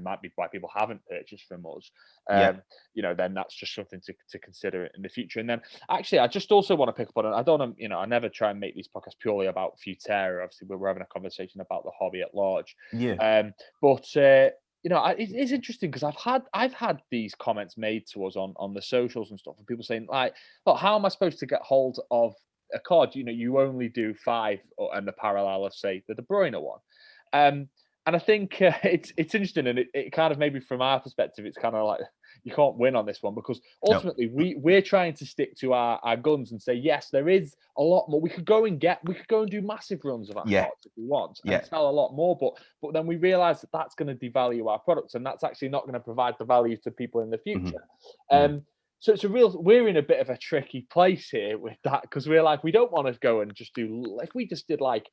might be why people haven't purchased from us. Then that's just something to consider in the future. And then actually, I just also want to pick up on it. I don't, I never try and make these podcasts purely about Futera. Obviously, we're having a conversation about the hobby at large. Yeah. But it's interesting because I've had these comments made to us on the socials and stuff, and people saying like, "Look, how am I supposed to get hold of a card? You only do 5 and the parallel of, say, the De Bruyne one." And I think it's interesting, and it kind of, maybe from our perspective, it's kind of like you can't win on this one, because ultimately we're trying to stick to our guns and say, yes, there is a lot more. We could go and do massive runs of our cards if we want and sell a lot more, but then we realize that that's going to devalue our products, and that's actually not going to provide the value to people in the future. So we're in a bit of a tricky place here with that, because we're like, we don't want to go and just do, if we just did like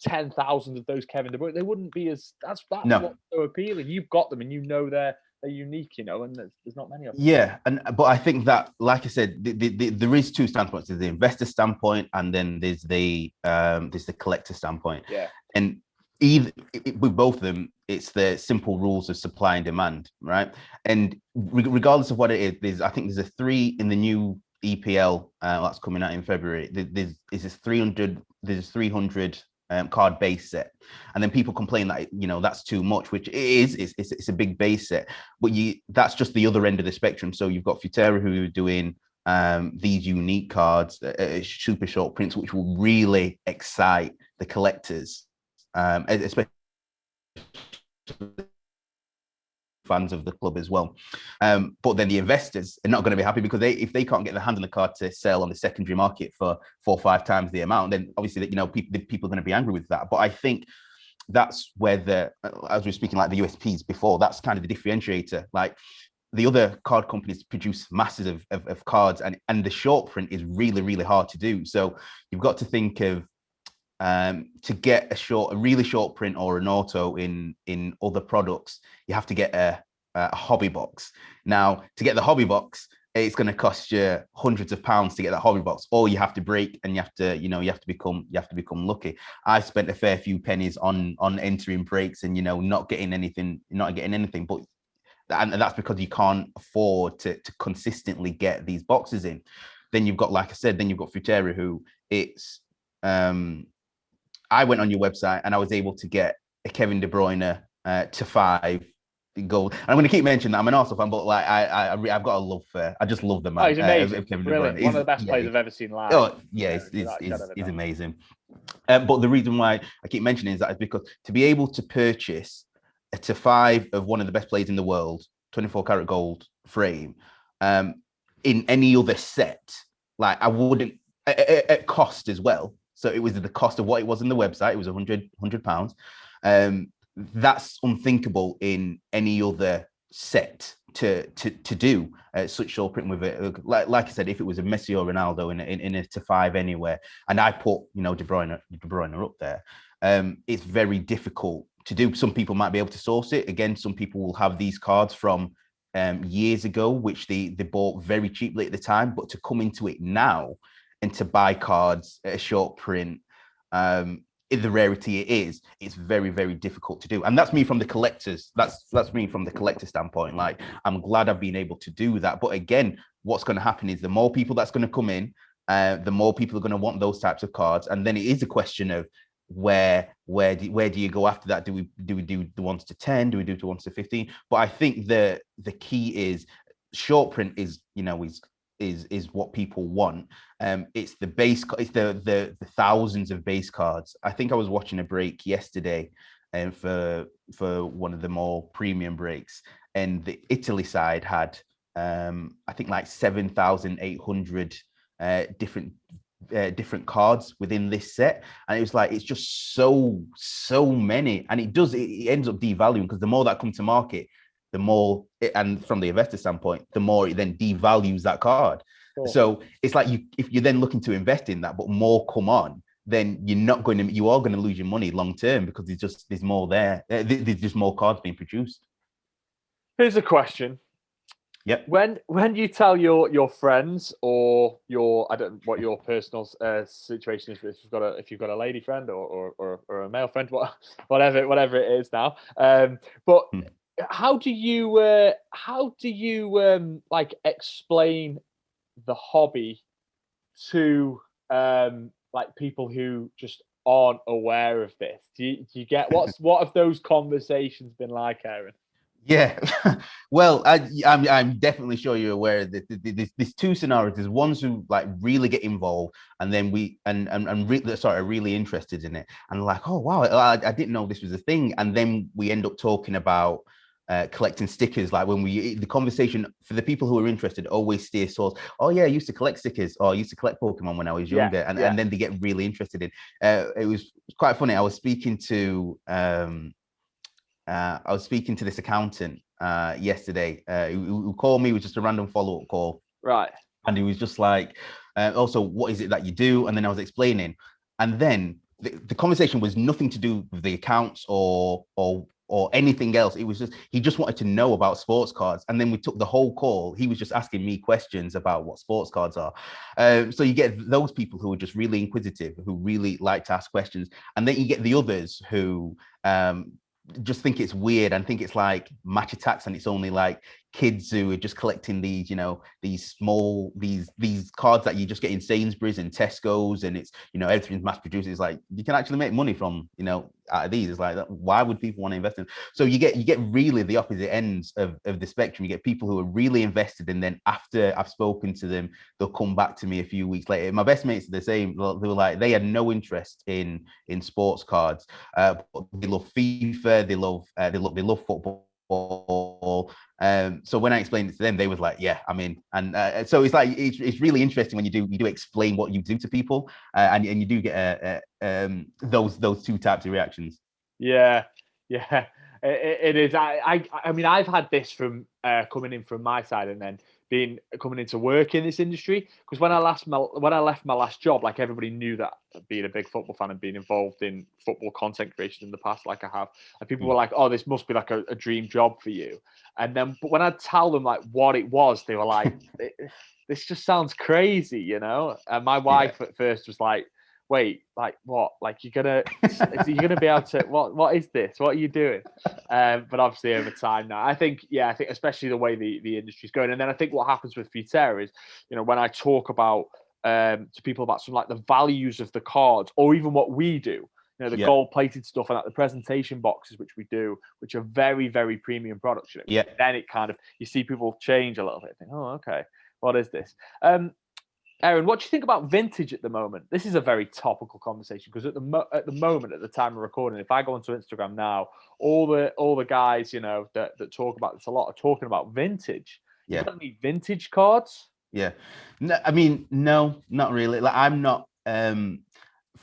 10,000 of those Kevin De Bruyne, they wouldn't be as, that's what's so appealing. You've got them and they're unique, and there's not many of them. Yeah, but I think that, like I said, there is 2 standpoints. There's the investor standpoint, and then there's the collector standpoint. Yeah. And with both of them, it's the simple rules of supply and demand, right? And regardless of what it is, I think there's a 3 in the new EPL that's coming out in February. There's 300 card base set, and then people complain that that's too much, which it is. It's a big base set, but that's just the other end of the spectrum. So you've got Futera, who are doing these unique cards, super short prints, which will really excite the collectors, especially fans of the club as well. But then the investors are not going to be happy, because if they can't get their hand on the card to sell on the secondary market for 4 or 5 times the amount, then obviously people are going to be angry with that. But I think that's where as we were speaking, like the USPs before, that's kind of the differentiator. Like, the other card companies produce masses of cards, and the short print is really, really hard to do. So you've got to think of, to get a really short print or an auto in other products, you have to get a hobby box. Now, to get the hobby box, it's going to cost you hundreds of pounds to get that hobby box, or you have to break, and you have to become lucky. I spent a fair few pennies on entering breaks and not getting anything, but and that's because you can't afford to consistently get these boxes in. Then you've got, like I said, then you've got Futera, who it's. I went on your website and I was able to get a Kevin De Bruyne to 5 goal. And I'm going to keep mentioning that I'm an Arsenal fan, but like I've got a love for. I just love the man. Oh, he's amazing. Kevin De Brilliant. Bruyne. One of the best players I've ever seen live. Oh yeah, he's amazing. But the reason why I keep mentioning is because to be able to purchase a to 5 of one of the best players in the world, 24 karat gold frame, in any other set, like I wouldn't at cost as well. So it was the cost of what it was in the website. It was £100. That's unthinkable in any other set to do such short print with it. Like I said, if it was a Messi or Ronaldo in a to 5 anywhere, and I put De Bruyne up there, it's very difficult to do. Some people might be able to source it. Again, some people will have these cards from years ago, which they bought very cheaply at the time. But to come into it now and to buy cards at a short print, the rarity it is, it's very, very difficult to do. And that's me from the collectors. That's me from the collector standpoint. Like, I'm glad I've been able to do that. But again, what's going to happen is the more people that's going to come in, the more people are going to want those types of cards. And then it is a question of where do you go after that? Do we do the ones to 10? Do we do the ones to 15? But I think the key is short print is what people want. It's the base, it's the thousands of base cards. I think I was watching a break yesterday for one of the more premium breaks, and the Italy side had I think like 7,800 different cards within this set, and it was like, it's just so many, and it ends up devaluing, because the more that come to market, the more and from the investor standpoint, the more it then devalues that card. Cool. So it's like, if you're then looking to invest in that, but more come on, then you are going to lose your money long term, because there's more there. There's just more cards being produced. Here's a question. Yep. When you tell your friends, or I don't know what your personal situation is, if you've got a lady friend or a male friend, whatever it is now, but how do you like explain the hobby to like people who just aren't aware of this? Do you get what have those conversations been like, Aaron? Yeah, well, I'm definitely sure you're aware that there's two scenarios. There's ones who like really get involved, and then are really interested in it, and like, oh wow, I didn't know this was a thing, and then we end up talking about collecting stickers. Like, when the conversation for the people who are interested always steers towards, oh yeah, I used to collect stickers, or I used to collect Pokemon when I was younger, and then they get really interested in. It was quite funny. I was speaking to this accountant yesterday who called me with just a random follow-up call. Right. And he was just like, also, what is it that you do? And then I was explaining. And then the conversation was nothing to do with the accounts or anything else. It was just, he just wanted to know about sports cards. And then we took the whole call. He was just asking me questions about what sports cards are. So you get those people who are just really inquisitive, who really like to ask questions. And then you get the others who just think it's weird and think it's like match attacks, and it's only like kids who are just collecting these, these small, these cards that you just get in Sainsbury's and Tesco's, and it's, everything's mass produced. It's like, you can actually make money from, out of these. It's like, why would people want to invest in? So you get really the opposite ends of the spectrum. You get people who are really invested, and then after I've spoken to them, they'll come back to me a few weeks later. My best mates are the same. They were like, they had no interest in sports cards, but they love FIFA, they love football. So when I explained it to them, they was like, yeah, I'm in. And so it's like, it's really interesting when you do explain what you do to people, and you do get those two types of reactions. Yeah, it is. I mean, I've had this from coming in from my side, and then coming into work in this industry, because when I left my last job, like, everybody knew that, being a big football fan and being involved in football content creation in the past, like I have, and people were like, oh, this must be like a dream job for you. And then, but when I tell them like what it was, they were like, this just sounds crazy, And my wife at first was like, wait, like what? Like you're gonna be able to what is this? What are you doing? But obviously over time now, I think especially the way the industry's going, and then I think what happens with Futera is, when I talk about to people about some like the values of the cards, or even what we do, the gold plated stuff and like the presentation boxes which we do, which are very, very premium products. Then it kind of, you see people change a little bit, think, oh, okay, what is this? Aaron, what do you think about vintage at the moment? This is a very topical conversation because at the moment, at the time of recording, if I go onto Instagram now, all the guys that talk about this a lot are talking about vintage. You got any vintage cards? Yeah, no, I mean, no, not really. Like, I'm not for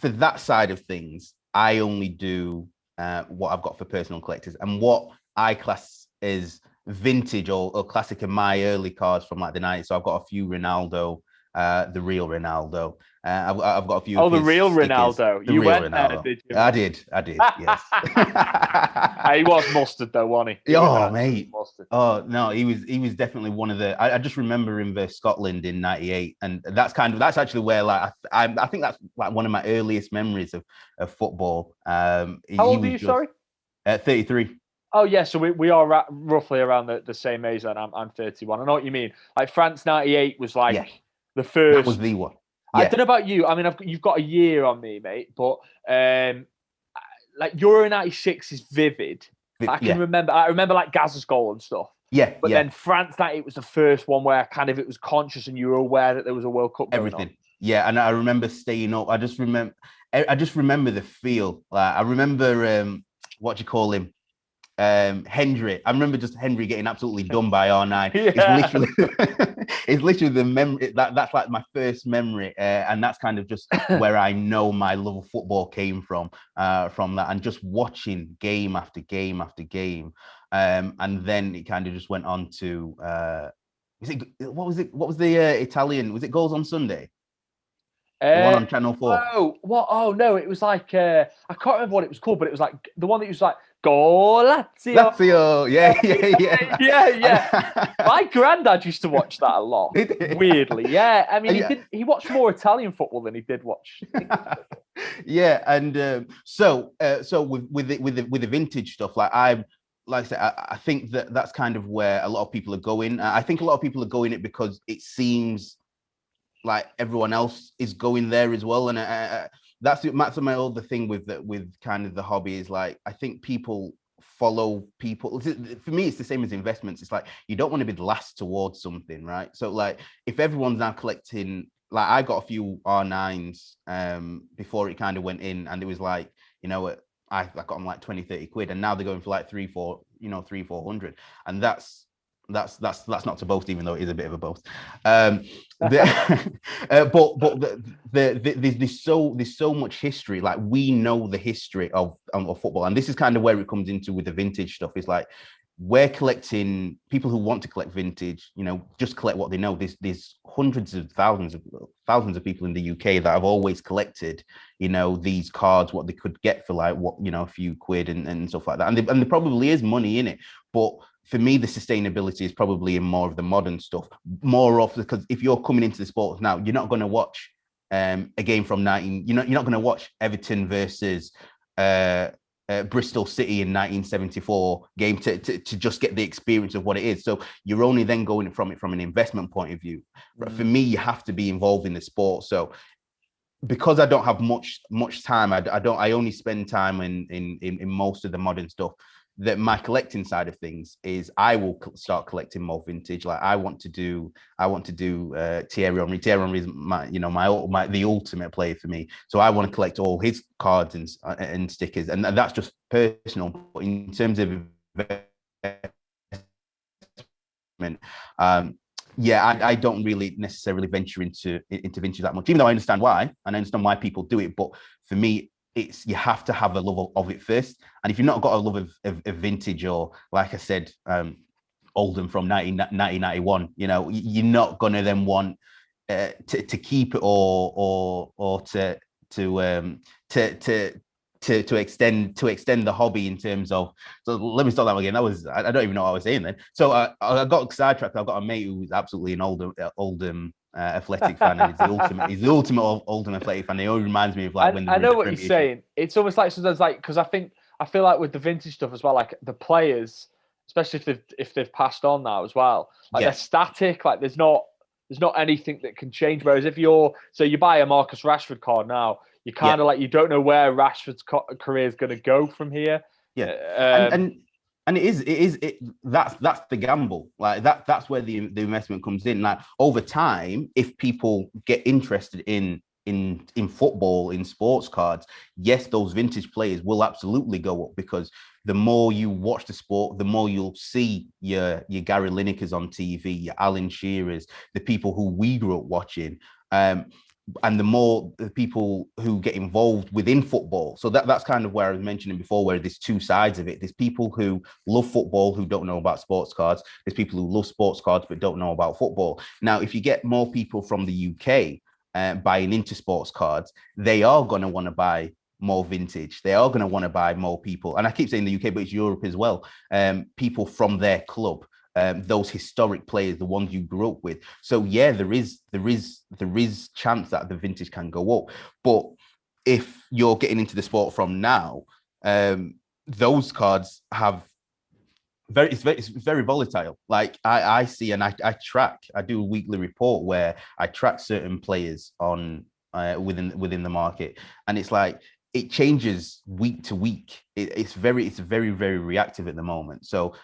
that side of things. I only do what I've got for personal collectors, and what I class as vintage or classic in my early cards from like the 90s. So I've got a few Ronaldo. The real Ronaldo. I've got a few. Oh, the real stickers. Ronaldo. You went Ronaldo. There, did you? I did. Yes. He was mustard though, wasn't he? Oh, mate. Mustard. Oh no, he was definitely one of the. I just remember him versus Scotland in '98, and that's actually where like I think that's like one of my earliest memories of football. How old are you? Sorry. 33. Oh yeah, so we are roughly around the same age. Then I'm 31. I know what you mean. Like France '98 was like. Yeah. The first that was the one. Yeah. I don't know about you. I mean, you've got a year on me, mate. But like Euro '96 is vivid. I can remember. I remember like Gazza's goal and stuff. Yeah. But then France '98 was the first one where it was conscious and you were aware that there was a World Cup going Everything. On. Yeah, and I remember staying up. I just remember the feel. Like I remember what do you call him? Hendry. I remember just Hendry getting absolutely done by R9. It's literally the memory that's like my first memory, and that's kind of just where I know my love of football came from that, and just watching game after game after game, and then it kind of just went on to what was the Italian? Was it Goals on Sunday? The one on Channel 4. Oh, what? Oh no, it was like I can't remember what it was called, but it was like the one that was like Lazio. Lazio, yeah. My granddad used to watch that a lot. Weirdly, yeah. I mean, he watched more Italian football than he did watch. Yeah, and so with the vintage stuff, like I said, I think that's kind of where a lot of people are going. I think a lot of people are going it because it seems like everyone else is going there as well, and that's my other thing with kind of the hobby is like I think people follow people. For me, it's the same as investments. It's like you don't want to be the last towards something, right? So like if everyone's now collecting, like I got a few R9s before it kind of went in, and it was like, I got them like 20-30 quid, and now they're going for like 300-400, and that's not to boast, even though it is a bit of a boast. There's so much history. Like we know the history of football, and this is kind of where it comes into with the vintage stuff. It's like we're collecting people who want to collect vintage. Just collect what they know. There's hundreds of thousands of people in the UK that have always collected, these cards, what they could get for like a few quid and stuff like that. And there probably is money in it, but for me, the sustainability is probably in more of the modern stuff, because if you're coming into the sport now, you're not going to watch a game from 19. You're not going to watch Everton versus Bristol City in 1974 game to just get the experience of what it is. So you're only then going from an investment point of view. But for me, you have to be involved in the sport. So because I don't have much time, I only spend time in most of the modern stuff. That my collecting side of things is I will start collecting more vintage. Like I want to do Thierry Henry. Thierry Henry is my the ultimate player for me. So I want to collect all his cards and stickers, and that's just personal. But in terms of investment, I don't really necessarily venture into vintage that much, even though I understand why, and I understand why people do it. But for me, you have to have a love of it first, and if you've not got a love of vintage, or like I said, Oldham from 1991, you're not gonna then want to keep it or to extend the hobby in terms of. So let me start that again. I don't even know what I was saying then. So I got sidetracked. I've got a mate who's absolutely an Oldham Athletic fan, and he's the ultimate athletic fan. He always reminds me of like when I know the what he's saying. It's almost like sometimes like because I feel like with the vintage stuff as well, like the players, especially if they've passed on now as well, like they're static. Like there's not anything that can change. Whereas if you buy a Marcus Rashford card now, you kind of like you don't know where Rashford's career is going to go from here. Yeah, and that's the gamble. Like that's where the investment comes in. Like over time, if people get interested in football, in sports cards, yes, those vintage players will absolutely go up, because the more you watch the sport, the more you'll see your Gary Linekers on TV, your Alan Shearers, the people who we grew up watching. And the more the people who get involved within football. So that's kind of where I was mentioning before, where there's two sides of it. There's people who love football who don't know about sports cards. There's people who love sports cards but don't know about football. Now, if you get more people from the UK buying into sports cards, they are going to want to buy more vintage. They are going to want to buy more people. And I keep saying the UK, but it's Europe as well. People from their club. Those historic players, the ones you grew up with. So yeah, there is chance that the vintage can go up. But if you're getting into the sport from now, those cards have it's very volatile. Like I see, and I track. I do a weekly report where I track certain players on within the market, and it's like it changes week to week. It's very reactive at the moment. So.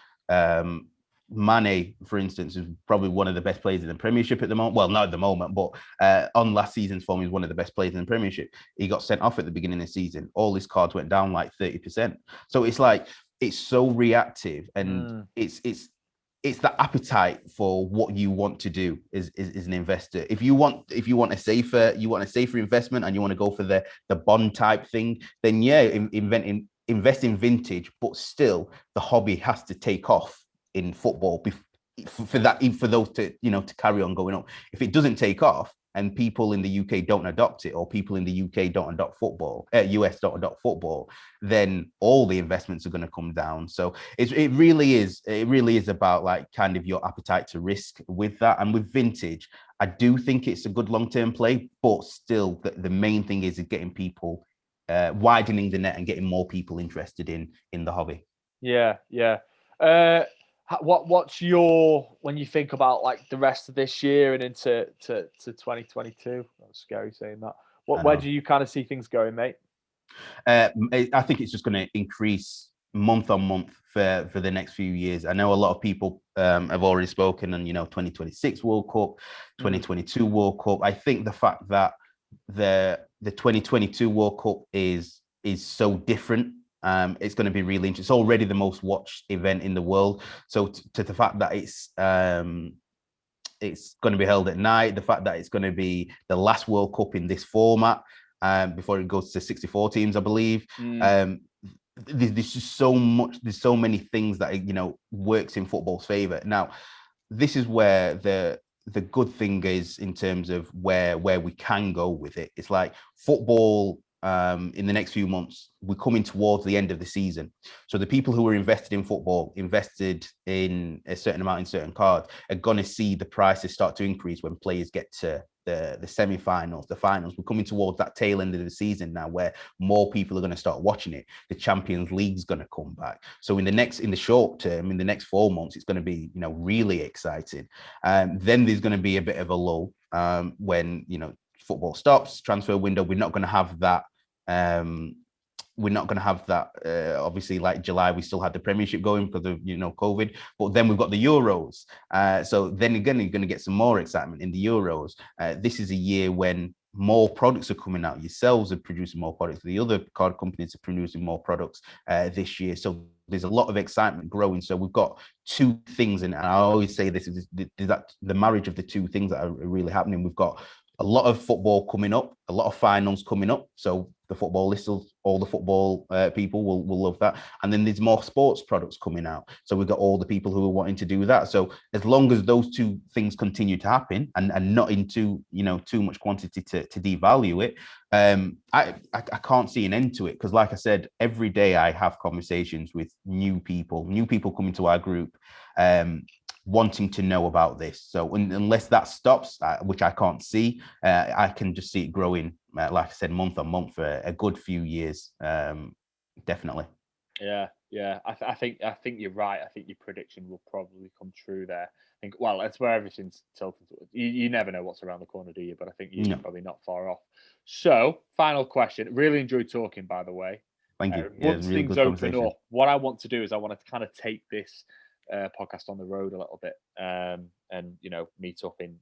Mane, for instance, is probably one of the best players in the Premiership at the moment. Well, not at the moment, but on last season's form, he's one of the best players in the Premiership. He got sent off at the beginning of the season. All his cards went down like 30%. So it's like it's so reactive, and it's the appetite for what you want to do as an investor. If you want a safer investment and you want to go for the bond type thing, then yeah, invest in vintage, but still the hobby has to take off in football for those to carry on going up. If it doesn't take off and people in the UK don't adopt it, or people in the UK don't adopt football, US don't adopt football, then all the investments are going to come down. So it really is about like kind of your appetite to risk with that. And with vintage, I do think it's a good long-term play, but still the main thing is getting people widening the net and getting more people interested in the hobby. Yeah. What's your, when you think about like the rest of this year and into to 2022? That's scary saying that. Where do you kind of see things going, mate? I think it's just going to increase month on month for the next few years. I know a lot of people have already spoken on 2026 World Cup, 2022 World Cup. I think the fact that the 2022 World Cup is so different. It's going to be really interesting. It's already the most watched event in the world. So to the fact that it's going to be held at night, the fact that it's going to be the last World Cup in this format before it goes to 64 teams, I believe. There's just so much. There's so many things that works in football's favor. Now, this is where the good thing is in terms of where we can go with it. It's like football. In the next few months, we're coming towards the end of the season. So the people who are invested in football, invested in a certain amount in certain cards, are going to see the prices start to increase when players get to the semi-finals, the finals. We're coming towards that tail end of the season now, where more people are going to start watching it. The Champions League's going to come back. So in the short term, in the next 4 months, it's going to be really exciting. Then there's going to be a bit of a lull when football stops, transfer window. We're not going to have that. Obviously, like July, we still had the Premiership going because of COVID. But then we've got the Euros. So then again, you're going to get some more excitement in the Euros. This is a year when more products are coming out. Yourselves are producing more products. The other card companies are producing more products this year. So there's a lot of excitement growing. So we've got two things, and I always say this is that the marriage of the two things that are really happening. We've got a lot of football coming up, a lot of finals coming up. So the football listeners, all the football people will love that. And then there's more sports products coming out. So we've got all the people who are wanting to do that. So as long as those two things continue to happen and not into too much quantity to devalue it, I can't see an end to it. Because like I said, every day I have conversations with new people coming to our group. wanting to know about this. So unless that stops, which I can't see, I can just see it growing, like I said, month on month for a good few years. Definitely. Yeah. I think you're right. I think your prediction will probably come true there. I think, well, that's where everything's tilted towards. You never know what's around the corner, do you? But I think you're probably not far off. So, final question. Really enjoyed talking, by the way. Thank you. Yeah, Once really things good open conversation. up, what I want to do is I want to kind of take this podcast on the road a little bit, and meet up in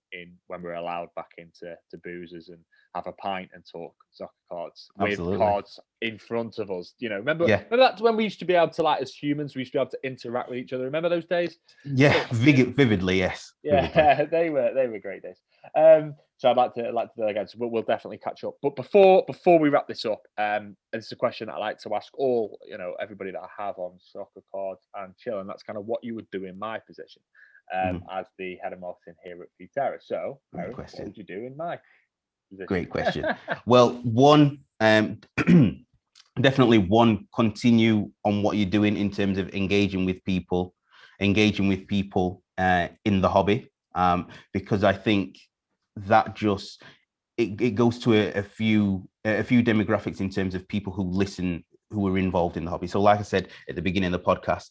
when we're allowed back into boozers and have a pint and talk soccer cards with Absolutely. cards in front of us. Remember Yeah. that's when we used to be able to, like, as humans, we used to be able to interact with each other. Remember those days? Yeah, vividly, yes. Yeah, vividly. they were great days. So I'd like to do that again. So we'll definitely catch up. But before we wrap this up, it's a question that I like to ask all everybody that I have on Soccer Cards and Chill, and that's kind of what you would do in my position as the head of marketing here at Futera. So, Aaron, what would you do in my position? Great question. Well, one, definitely continue on what you're doing in terms of engaging with people in the hobby, because I think that just it goes to a few demographics in terms of people who listen, who are involved in the hobby. So like I said at the beginning of the podcast,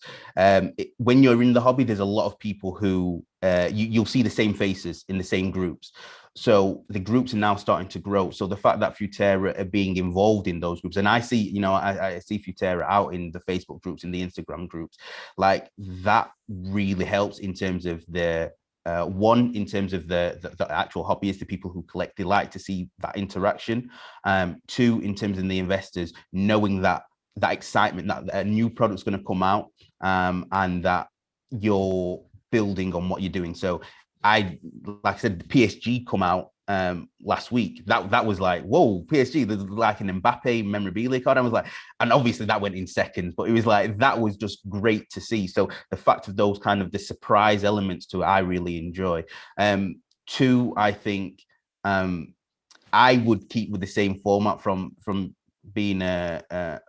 when you're in the hobby, there's a lot of people who you'll see the same faces in the same groups. So the groups are now starting to grow. So the fact that Futera are being involved in those groups, and I see, I see Futera out in the Facebook groups, in the Instagram groups, like that really helps in terms of the one, in terms of the actual hobbyists, the people who collect, they like to see that interaction. Two, in terms of the investors, knowing that excitement that a new product's going to come out, and that you're building on what you're doing. So like I said, PSG come out last week. That was like, whoa, PSG, there's like an Mbappe memorabilia card. I was like, and obviously that went in seconds, but it was like, that was just great to see. So the fact of those kind of the surprise elements to it, I really enjoy. Two, I think I would keep with the same format from being a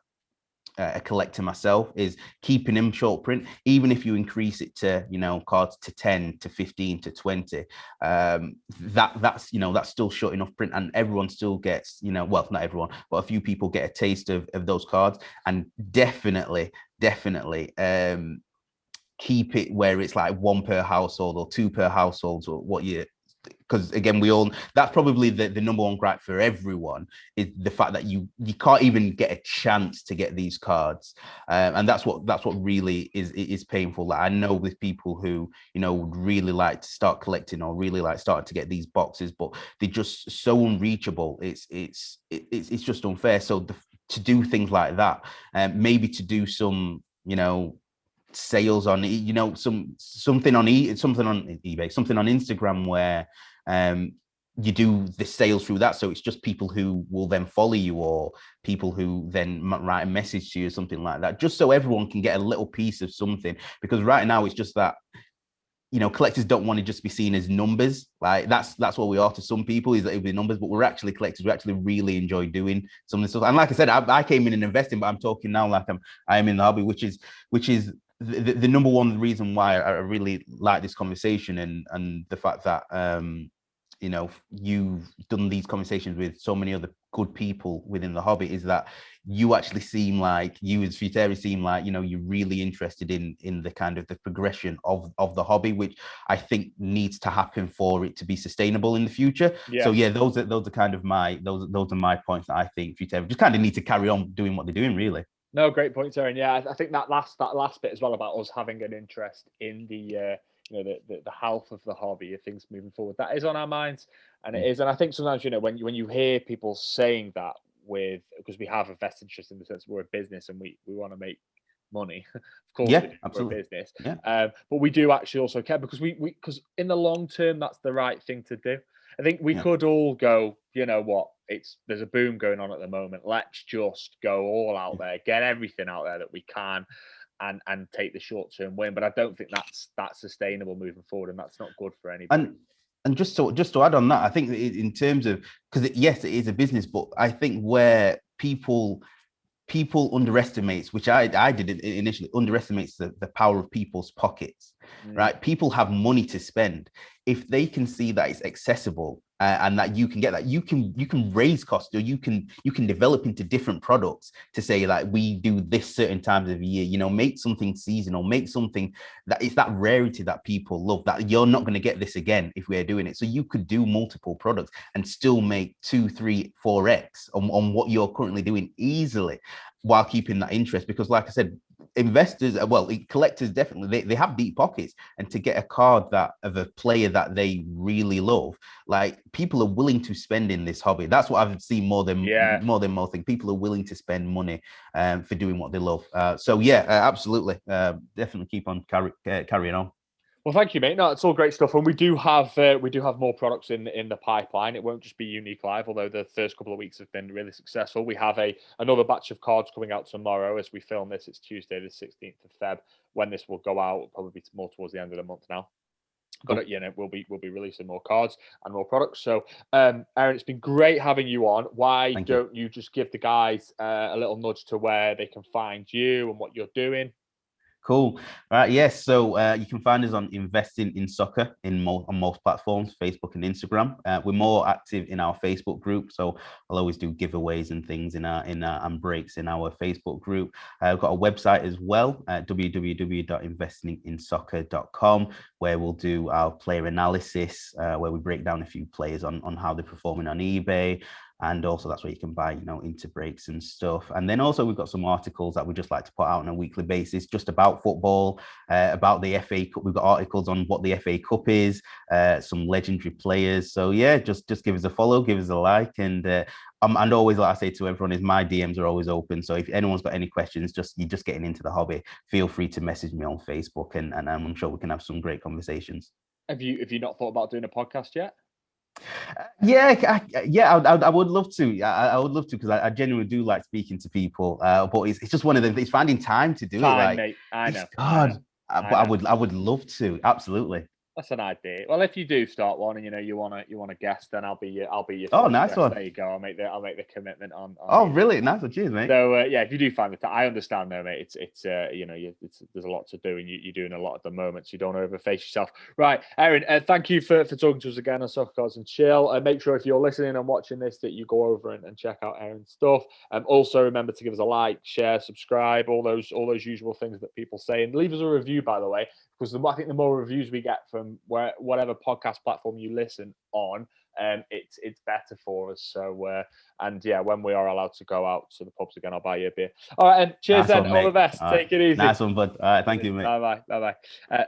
collector myself, is keeping them short print, even if you increase it to cards to 10 to 15 to 20, that's still short enough print, and everyone still gets, well, not everyone, but a few people get a taste of those cards. And definitely keep it where it's like one per household or two per household, or what you, because again, that's probably the number one gripe for everyone, is the fact that you can't even get a chance to get these cards, and that's what really is painful. Like, I know with people who would really like to start collecting, or really like starting to get these boxes, but they're just so unreachable. It's just unfair. So to do things like that, maybe to do some sales on something on eBay, something on Instagram, where you do the sales through that, so it's just people who will then follow you, or people who then write a message to you, or something like that, just so everyone can get a little piece of something. Because right now it's just that collectors don't want to just be seen as numbers. Like that's what we are to some people, is that it'll be numbers, but we're actually collectors. We actually really enjoy doing some of this stuff. And like I said, I came in and investing, but I'm talking now like I'm in the hobby, which is the number one reason why I really like this conversation, and the fact that you've done these conversations with so many other good people within the hobby, is that you actually seem like, you as Futera seem like, you're really interested in the kind of the progression of the hobby, which I think needs to happen for it to be sustainable in the future. Yeah. So yeah, those are kind of those are my points that I think Futera just kind of need to carry on doing what they're doing, really. No, great points, Aaron. Yeah, I think that last bit as well, about us having an interest in the health of the hobby, of things moving forward, that is on our minds, and it is. And I think sometimes when you hear people saying that, because we have a vested interest in the sense we're a business and we want to make money, of course, yeah, absolutely, we're a business, yeah. But we do actually also care, because because in the long term that's the right thing to do. I think we could all go, you know what, there's a boom going on at the moment, let's just go all out there, get everything out there that we can, and take the short-term win. But I don't think that's sustainable moving forward, and that's not good for anybody. And just to add on that, I think in terms of, because yes, it is a business, but I think where people people underestimates, which I did initially, underestimates the power of people's pockets, right? People have money to spend. If they can see that it's accessible and that you can get that, you can raise costs, or you can develop into different products to say, like, we do this certain times of year, you know, make something seasonal, make something that is that rarity that people love, that you're not going to get this again if we're doing it. So you could do multiple products and still make 2, 3, 4x on what you're currently doing easily, while keeping that interest. Because like I said, investors, collectors, definitely, they have deep pockets, and to get a card that of a player that they really love, like, people are willing to spend in this hobby. That's what I've seen more than most things. People are willing to spend money for doing what they love. Absolutely, definitely keep on carrying on. Well, thank you, mate. No, it's all great stuff, and we do have more products in the pipeline. It won't just be Unique Live, although the first couple of weeks have been really successful. We have another batch of cards coming out tomorrow as we film this. It's Tuesday, the 16th of Feb. When this will go out, will probably be more towards the end of the month now. But we'll be releasing more cards and more products. So, Aaron, it's been great having you on. Why don't you just give the guys a little nudge to where they can find you and what you're doing? Cool. Right. Yes. So you can find us on Investing in Soccer on most platforms, Facebook and Instagram. We're more active in our Facebook group, so I'll always do giveaways and things and breaks in our Facebook group. I've got a website as well, www.investinginsoccer.com, where we'll do our player analysis, where we break down a few players on how they're performing on eBay. And also that's where you can buy, into breaks and stuff. And then also we've got some articles that we just like to put out on a weekly basis, just about football, about the FA Cup. We've got articles on what the FA Cup is, some legendary players. So yeah, just give us a follow, give us a like, and always, like I say to everyone, is my DMs are always open. So if anyone's got any questions, you're just getting into the hobby, feel free to message me on Facebook, and I'm sure we can have some great conversations. Have you not thought about doing a podcast yet? I would love to. I would love to, because I genuinely do like speaking to people. But it's just one of them. It's finding time to do it. Like, mate. I know. But I would love to. Absolutely. That's an idea. Well, if you do start one, and you want to guest, then I'll be your oh, nice guest. one. There you go. I'll make the commitment on oh, really? Nice one. Cheers, mate. So if you do find the time, I understand though, mate. It's there's a lot to do, and you're doing a lot at the moment, so you don't overface yourself. Right, Aaron. Thank you for talking to us again on Soccer Cards and Chill. Make sure if you're listening and watching this that you go over and check out Aaron's stuff. Also remember to give us a like, share, subscribe, all those usual things that people say, and leave us a review, by the way. Because I think the more reviews we get from whatever podcast platform you listen on, it's better for us. So when we are allowed to go out to the pubs again, I'll buy you a beer. All right, and cheers, nice then. All the best. Take it easy. Nice one, bud. All right, thank you, mate. Bye bye.